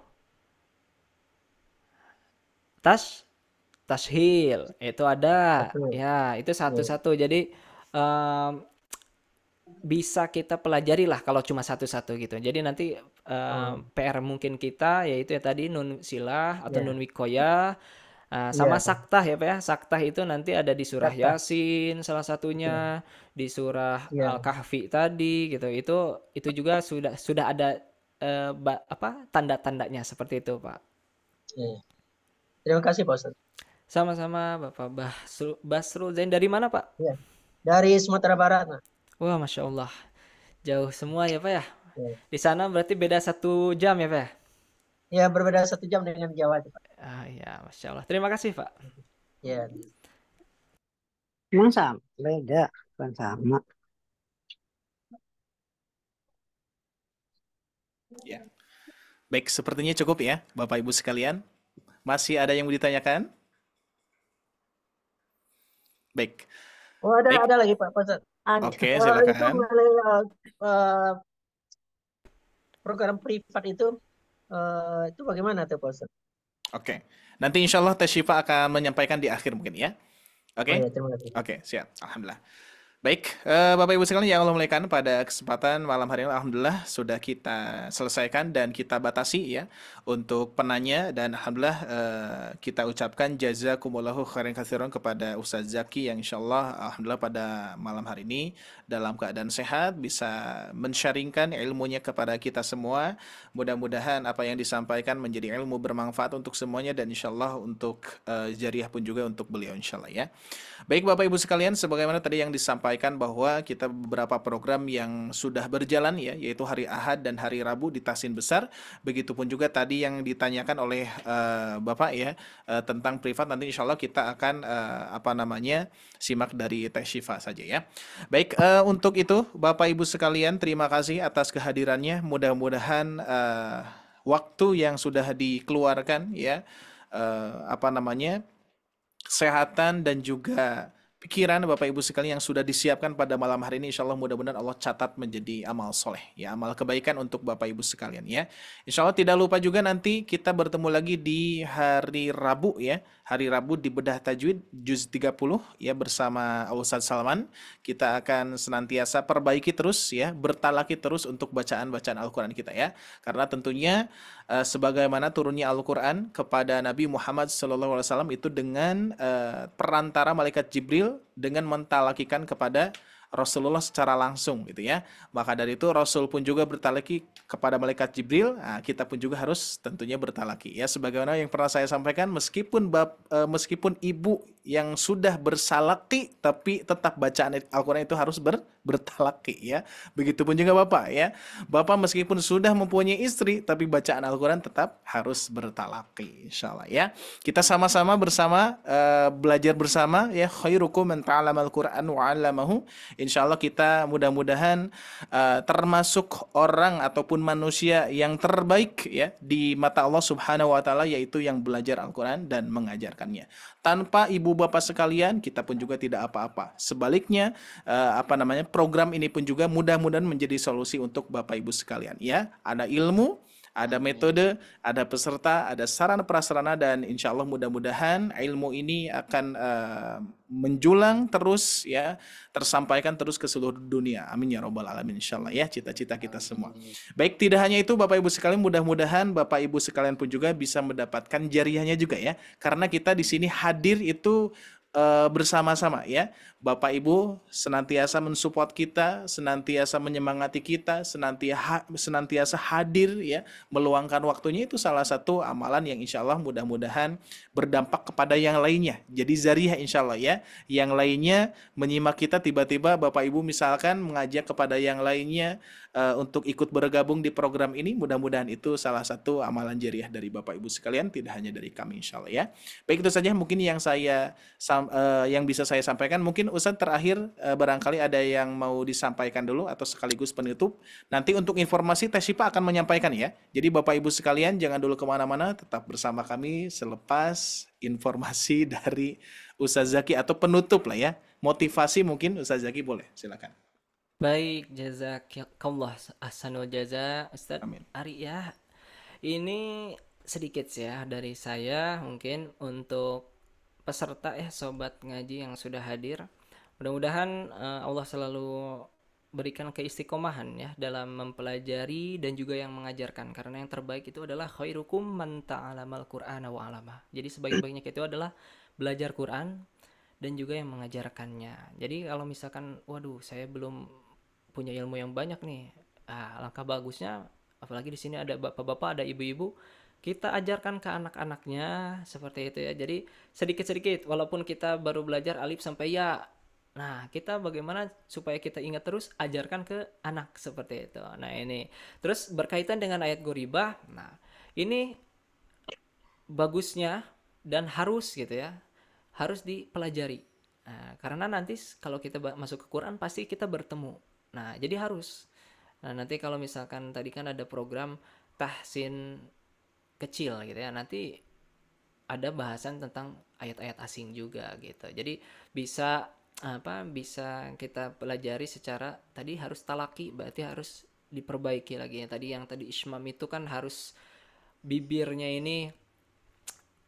Tashil itu ada. Ya, itu satu-satu. Jadi bisa kita pelajari lah kalau cuma satu-satu gitu. Jadi nanti PR mungkin kita yaitu ya tadi nun silah atau nun wikoyah sama saktah ya Pak ya. Saktah itu nanti ada di surah Yasin salah satunya, di surah Al-Kahfi tadi gitu. Itu juga sudah ada tanda-tandanya seperti itu, Pak. Terima kasih Pak Ustadz. Sama-sama Bapak Basrul Zain, dari mana Pak? Dari Sumatera Barat. Wah, Masya Allah. Jauh semua ya Pak ya? Di sana berarti beda 1 jam ya Pak ya? Ya, berbeda 1 jam dengan Jawa Pak. Ya, Masya Allah. Terima kasih Pak. Ya. Emang sama? Beda, bukan sama. Ya. Baik, sepertinya cukup ya Bapak Ibu sekalian. Masih ada yang mau ditanyakan? Baik. Oh, ada lagi Pak Ustadz. Oke, Itu silakan. mengenai program privat itu bagaimana tuh Pak Ustadz? Oke. Nanti insya Allah Teh Syifa akan menyampaikan di akhir mungkin ya. Oke? Oh, ya, terima kasih. Oke, siap. Alhamdulillah. Baik, Bapak Ibu sekalian yang Allah muliakan, pada kesempatan malam hari ini alhamdulillah sudah kita selesaikan dan kita batasi ya untuk penanya, dan alhamdulillah kita ucapkan jazakumullahu khairan katsiran kepada Ustaz Zaki yang insyaallah alhamdulillah pada malam hari ini dalam keadaan sehat bisa men-sharingkan ilmunya kepada kita semua. Mudah-mudahan apa yang disampaikan menjadi ilmu bermanfaat untuk semuanya dan insyaallah untuk jariah pun juga untuk beliau insyaallah ya. Baik Bapak Ibu sekalian, sebagaimana tadi yang disampaikan bahwa kita beberapa program yang sudah berjalan ya, yaitu hari Ahad dan hari Rabu di Tahsin Besar. Begitupun juga tadi yang ditanyakan oleh Bapak ya tentang privat, nanti insya Allah kita akan simak dari Teh Syifa saja ya. Baik, untuk itu Bapak Ibu sekalian terima kasih atas kehadirannya. Mudah-mudahan waktu yang sudah dikeluarkan ya kesehatan dan juga pikiran Bapak Ibu sekalian yang sudah disiapkan pada malam hari ini, insya Allah mudah-mudahan Allah catat menjadi amal soleh ya, amal kebaikan untuk Bapak Ibu sekalian ya. Insya Allah tidak lupa juga nanti kita bertemu lagi di hari Rabu ya, hari Rabu di Bedah Tajwid Juz 30 ya bersama Ustadz Salman. Kita akan senantiasa perbaiki terus ya, bertalaki terus untuk bacaan-bacaan Al-Quran kita ya, karena tentunya sebagaimana turunnya Al-Quran kepada Nabi Muhammad SAW itu dengan perantara malaikat Jibril dengan mentalakikan kepada Rasulullah secara langsung gitu ya. Maka dari itu Rasul pun juga bertalaki kepada malaikat Jibril. Nah, kita pun juga harus tentunya bertalaki ya. Sebagaimana yang pernah saya sampaikan, meskipun ibu yang sudah bersalaki tapi tetap bacaan Al-Quran itu harus bertalaki ya. Begitupun juga Bapak ya. Bapak meskipun sudah mempunyai istri tapi bacaan Al-Quran tetap harus bertalaki insyaallah ya. Kita sama-sama bersama belajar bersama ya, khairukum man ta'allamal Qur'an wa 'allamahu. Insyaallah kita mudah-mudahan termasuk orang ataupun manusia yang terbaik ya di mata Allah Subhanahu wa taala, yaitu yang belajar Al-Quran dan mengajarkannya. Tanpa ibu bapak sekalian kita pun juga tidak apa-apa. Sebaliknya program ini pun juga mudah-mudahan menjadi solusi untuk Bapak Ibu sekalian ya. Ada ilmu, ada metode, ada peserta, ada sarana prasarana, dan insya Allah mudah-mudahan ilmu ini akan menjulang terus ya, tersampaikan terus ke seluruh dunia. Amin ya robbal alamin insya Allah ya, cita-cita kita semua. Baik, tidak hanya itu Bapak Ibu sekalian, mudah-mudahan Bapak Ibu sekalian pun juga bisa mendapatkan jariahnya juga ya, karena kita di sini hadir itu bersama-sama ya. Bapak Ibu senantiasa mensupport kita, senantiasa menyemangati kita, senantiasa hadir ya, meluangkan waktunya. Itu salah satu amalan yang insya Allah mudah-mudahan berdampak kepada yang lainnya. Jadi zariah insya Allah ya. Yang lainnya menyimak kita, tiba-tiba Bapak Ibu misalkan mengajak kepada yang lainnya untuk ikut bergabung di program ini. Mudah-mudahan itu salah satu amalan jariah dari Bapak Ibu sekalian, tidak hanya dari kami insya Allah ya. Baik, itu saja mungkin yang bisa saya sampaikan. Mungkin Ustadz terakhir barangkali ada yang mau disampaikan dulu atau sekaligus penutup. Nanti untuk informasi Teh Syifa akan menyampaikan ya. Jadi Bapak Ibu sekalian jangan dulu kemana-mana, tetap bersama kami selepas informasi dari Ustadz Zaki atau penutup lah ya. Motivasi mungkin Ustadz Zaki boleh, silakan. Baik, jazakallah ahsanul jaza Ustaz Amin. Ari ya. Ini sedikit ya dari saya mungkin untuk peserta sobat ngaji yang sudah hadir. Mudah-mudahan Allah selalu berikan keistiqomahan ya dalam mempelajari dan juga yang mengajarkan, karena yang terbaik itu adalah khairukum man ta'alamal Qur'ana wa 'alama. Jadi sebaik-baiknya itu adalah belajar Quran dan juga yang mengajarkannya. Jadi kalau misalkan waduh saya belum punya ilmu yang banyak nih, alangkah bagusnya apalagi di sini ada bapak-bapak, ada ibu-ibu, kita ajarkan ke anak-anaknya seperti itu ya. Jadi sedikit-sedikit walaupun kita baru belajar alif sampai ya. Nah, kita bagaimana supaya kita ingat terus, ajarkan ke anak seperti itu. Nah, ini. Terus berkaitan dengan ayat goribah. Nah, ini bagusnya dan harus gitu ya. Harus dipelajari. Nah, karena nanti kalau kita masuk ke Quran pasti kita bertemu. Nah, jadi harus. Nah, nanti kalau misalkan tadi kan ada program tahsin kecil gitu ya, nanti ada bahasan tentang ayat-ayat asing juga gitu. Jadi bisa kita pelajari secara tadi harus talaki, berarti harus diperbaiki lagi ya. Tadi ismam itu kan harus bibirnya ini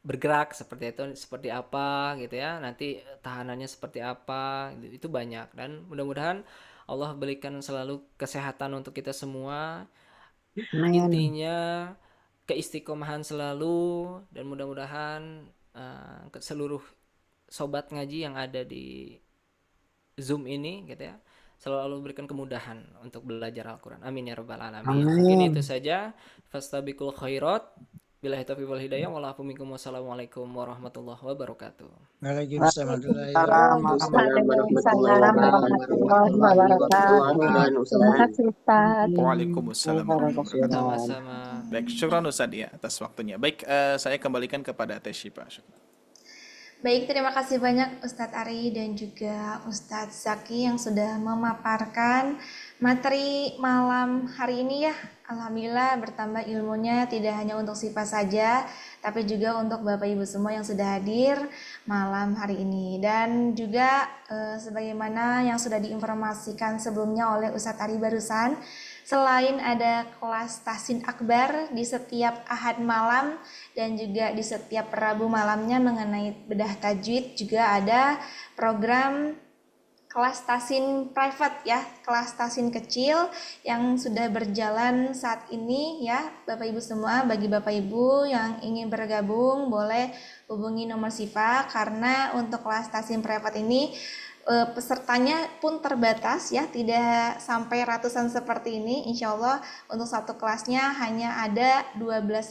bergerak seperti itu, seperti apa gitu ya. Nanti tahanannya seperti apa, itu banyak. Dan mudah-mudahan Allah berikan selalu kesehatan untuk kita semua. Intinya keistiqomahan selalu, dan mudah-mudahan ke seluruh sobat ngaji yang ada di Zoom ini gitu ya, selalu berikan kemudahan untuk belajar Al-Quran. Amin ya rabbal alamin. Mungkin itu saja. Fastabiqul khairat. Billahi taufiq wal hidayah. Wassalamualaikum warahmatullahi wabarakatuh. Waalaikumsalam Terima kasih Ustaz. Waalaikumsalam warahmatullahi wabarakatuh. Sama-sama. Baik, syukran Ustadz ya atas waktunya. Baik, saya kembalikan kepada Teh Syifa. Baik, terima kasih banyak Ustadz Ari dan juga Ustadz Zaki yang sudah memaparkan materi malam hari ini ya. Alhamdulillah bertambah ilmunya, tidak hanya untuk Syifa saja, tapi juga untuk Bapak Ibu semua yang sudah hadir malam hari ini. Dan juga sebagaimana yang sudah diinformasikan sebelumnya oleh Ustadz Ari barusan, selain ada kelas tahsin akbar di setiap Ahad malam dan juga di setiap Rabu malamnya mengenai bedah tajwid, juga ada program kelas tahsin private ya, kelas tahsin kecil yang sudah berjalan saat ini ya Bapak Ibu semua. Bagi Bapak Ibu yang ingin bergabung boleh hubungi nomor Syifa, karena untuk kelas tahsin private ini pesertanya pun terbatas ya, tidak sampai ratusan seperti ini. Insya Allah untuk satu kelasnya hanya ada 12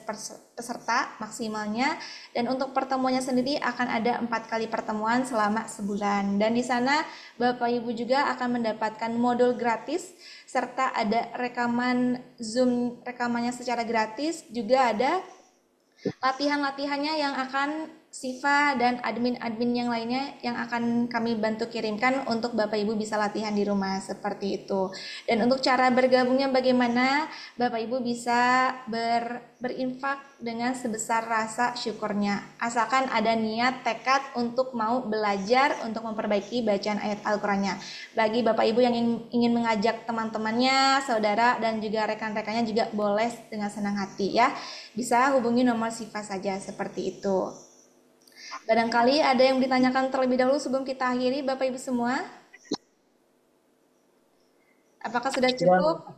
peserta maksimalnya, dan untuk pertemuannya sendiri akan ada 4 kali pertemuan selama sebulan. Dan di sana Bapak Ibu juga akan mendapatkan modul gratis, serta ada rekaman Zoom, rekamannya secara gratis, juga ada latihan-latihannya yang akan Syifa dan admin-admin yang lainnya yang akan kami bantu kirimkan untuk Bapak Ibu bisa latihan di rumah seperti itu. Dan untuk cara bergabungnya bagaimana, Bapak Ibu bisa berinfak dengan sebesar rasa syukurnya, asalkan ada niat tekad untuk mau belajar untuk memperbaiki bacaan ayat Al-Qur'annya. Bagi Bapak Ibu yang ingin mengajak teman-temannya, saudara dan juga rekan-rekannya juga boleh dengan senang hati ya. Bisa hubungi nomor Syifa saja seperti itu. Barangkali ada yang ditanyakan terlebih dahulu sebelum kita akhiri Bapak Ibu semua. Apakah sudah cukup?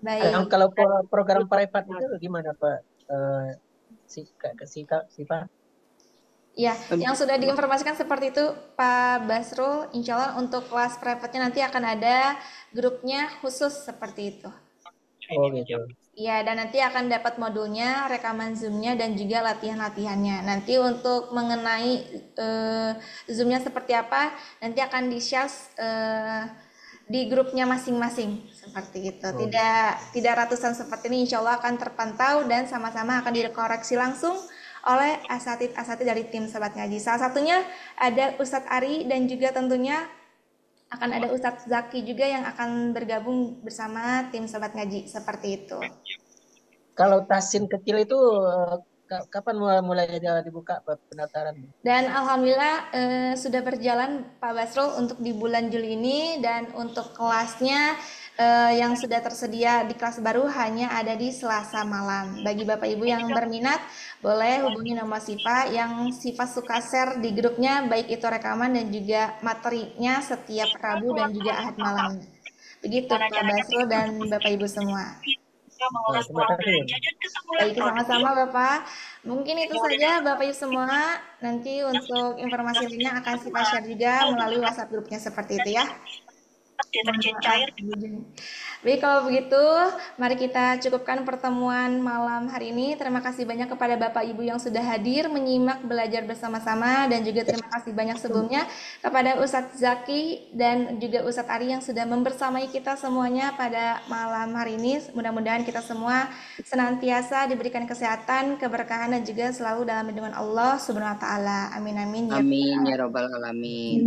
Baik. Kalau program private itu gimana Pak? Syifa? Ya, yang sudah diinformasikan seperti itu Pak Basrul. Insya Allah untuk kelas private-nya nanti akan ada grupnya khusus seperti itu. Oh gitu. Ya, dan nanti akan dapat modulnya, rekaman Zoom-nya, dan juga latihan-latihannya. Nanti untuk mengenai Zoom-nya seperti apa, nanti akan di-share di grupnya masing-masing seperti itu. Tidak ratusan seperti ini, insya Allah akan terpantau dan sama-sama akan dikoreksi langsung oleh asatid dari tim Sobat Ngaji. Salah satunya ada Ustadz Ari dan juga tentunya akan ada Ustadz Zaki juga yang akan bergabung bersama tim Sobat Ngaji, seperti itu. Kalau tasin kecil itu kapan mulai dibuka pendaftaran? Dan alhamdulillah sudah berjalan Pak Basrul untuk di bulan Juli ini, dan untuk kelasnya yang sudah tersedia di kelas baru hanya ada di Selasa malam. Bagi Bapak Ibu yang berminat boleh hubungi nomor Sifa yang Sifa suka share di grupnya, baik itu rekaman dan juga materinya setiap Rabu dan juga Ahad malam. Begitu Pak Basrul dan Bapak Ibu semua. Baik, sama-sama Bapak. Mungkin itu saja Bapak Ibu semua. Nanti untuk informasi lainnya akan Sifa share juga melalui WhatsApp grupnya seperti itu ya. Baik, kalau begitu mari kita cukupkan pertemuan malam hari ini. Terima kasih banyak kepada Bapak Ibu yang sudah hadir menyimak belajar bersama-sama, dan juga terima kasih banyak sebelumnya kepada Ustadz Zaki dan juga Ustadz Ari yang sudah membersamai kita semuanya pada malam hari ini. Mudah-mudahan kita semua senantiasa diberikan kesehatan, keberkahan, dan juga selalu dalam lindungan Allah Subhanahu wa taala. Amin amin ya. Amin ya rabbal alamin.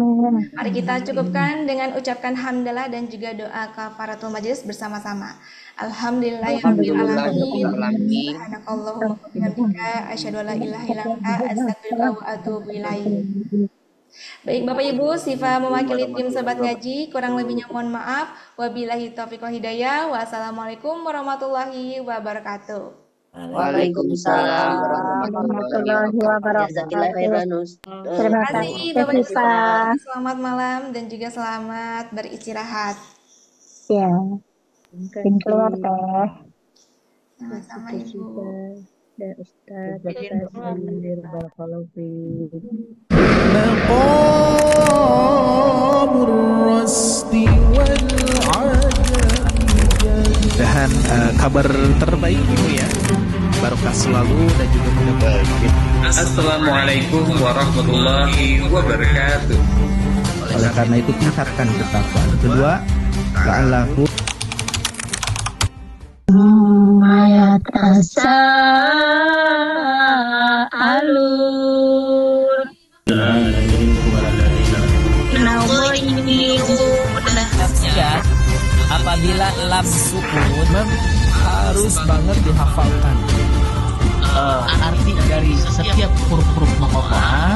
Mari kita cukupkan dengan ucapkan hamdalah dan juga doa kafaratul majelis bersama-sama. Alhamdulillahirabbil alamin. Subhanakallahumma wa bihamdika asyhadu an la ilaha illa anta astaghfiruka wa atubu ilaik. Baik Bapak Ibu, Sifa mewakili tim Sobat Ngaji, kurang lebihnya mohon maaf. Wabillahi taufiq wal hidayah. Wassalamualaikum warahmatullahi wabarakatuh. Waalaikumsalam warahmatullahi wabarakatuh. Terima kasih Bapak Ibu. Selamat malam dan juga selamat beristirahat. Ya. Keluar teh. Sama-sama Ibu. Dan Ustaz, barakallahu fiik. Dan kabar terbaik Ibu ya, barokah selalu dan juga mudah-mudahan. Assalamualaikum warahmatullahi wabarakatuh. Oleh karena itu tingkatkan ketakwaan. Kedua, la'allahu yatasaalun. Apabila lam sukun harus banget dihafalkan. Arti dari setiap huruf-huruf maqatta'ah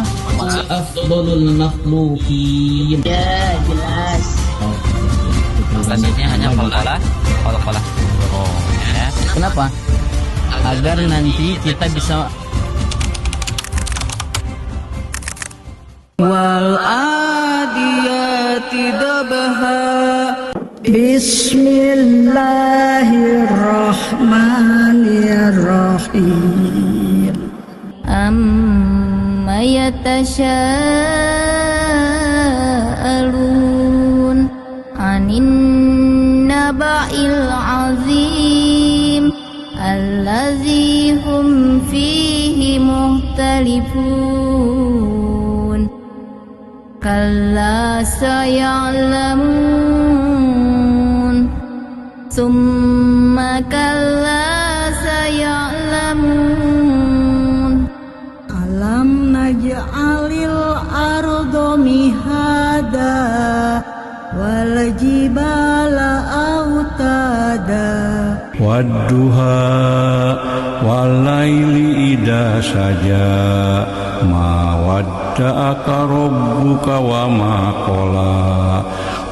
afdhalul makhluqin. Ya, jelas. Selanjutnya hanya qalqalah. Oh, ya. Kenapa? Agar nanti kita bisa wal adiyati dabha. Bismillahirrahmanirrahim. Amma yatasaalun anin naba'il azim allazi hum fihi mukhtalifun. Kalla saya'lamun summa kalla saya'lamun. Alam naj'alil arda mihada wal jibala autada. Wadduha walaili idha saja ma wadda'aka rabbuka wa ma qala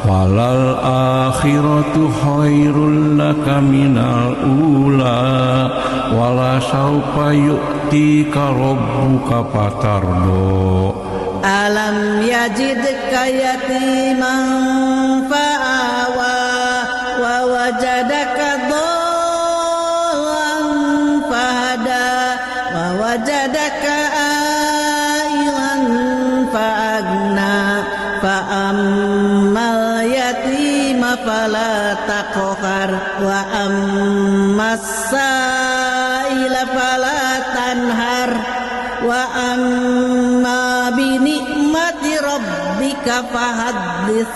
walal akhiratu khairul laka minal ula wala saufa yu'tika rabbuka fatardo. Alam yajidka yatiman fa'awa wa wajadaka dhallan fahada wa wajadaka ailan fa'agna fa'ammal yatima fala taqhar wa ammas sa'ila fala tanhar wa amma bi ni'mati rabbika fahaddits.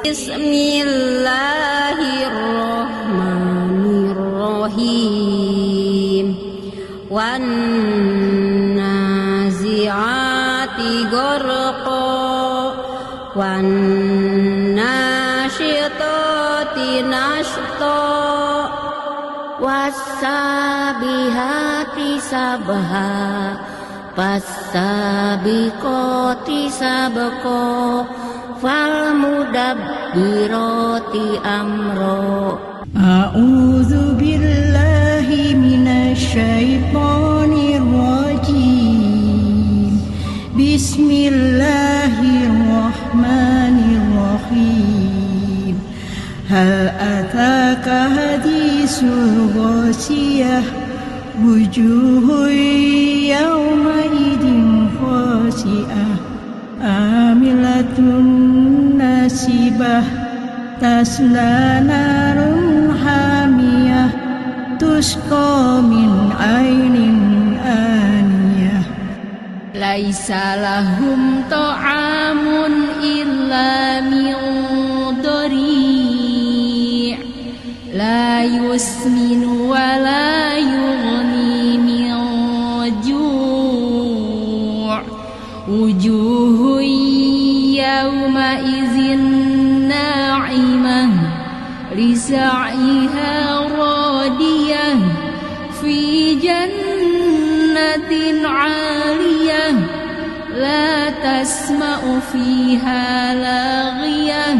Bismillahirrahmanirrahim. Wan wan nasyitati nashta wassabihati sabha fassabiqati sabqa falmudabbirati amra. A'udzu billahi minasyaitonir rajim. Bismillahirrahmanirrahim. Hal ataka hadisul ghasiyah wujuhun yawma idin khashi'ah amilatun nasibah tasla narun hamiyah tusqa min ainin aniyah. Laisa lahum ta'amun illa min dari' la yusminu wa la yughni min ju' wujuhun yawma izin na'imah lisa'yiha radiyah fi jannatin 'aliyah la tasma'u fiha laghiyah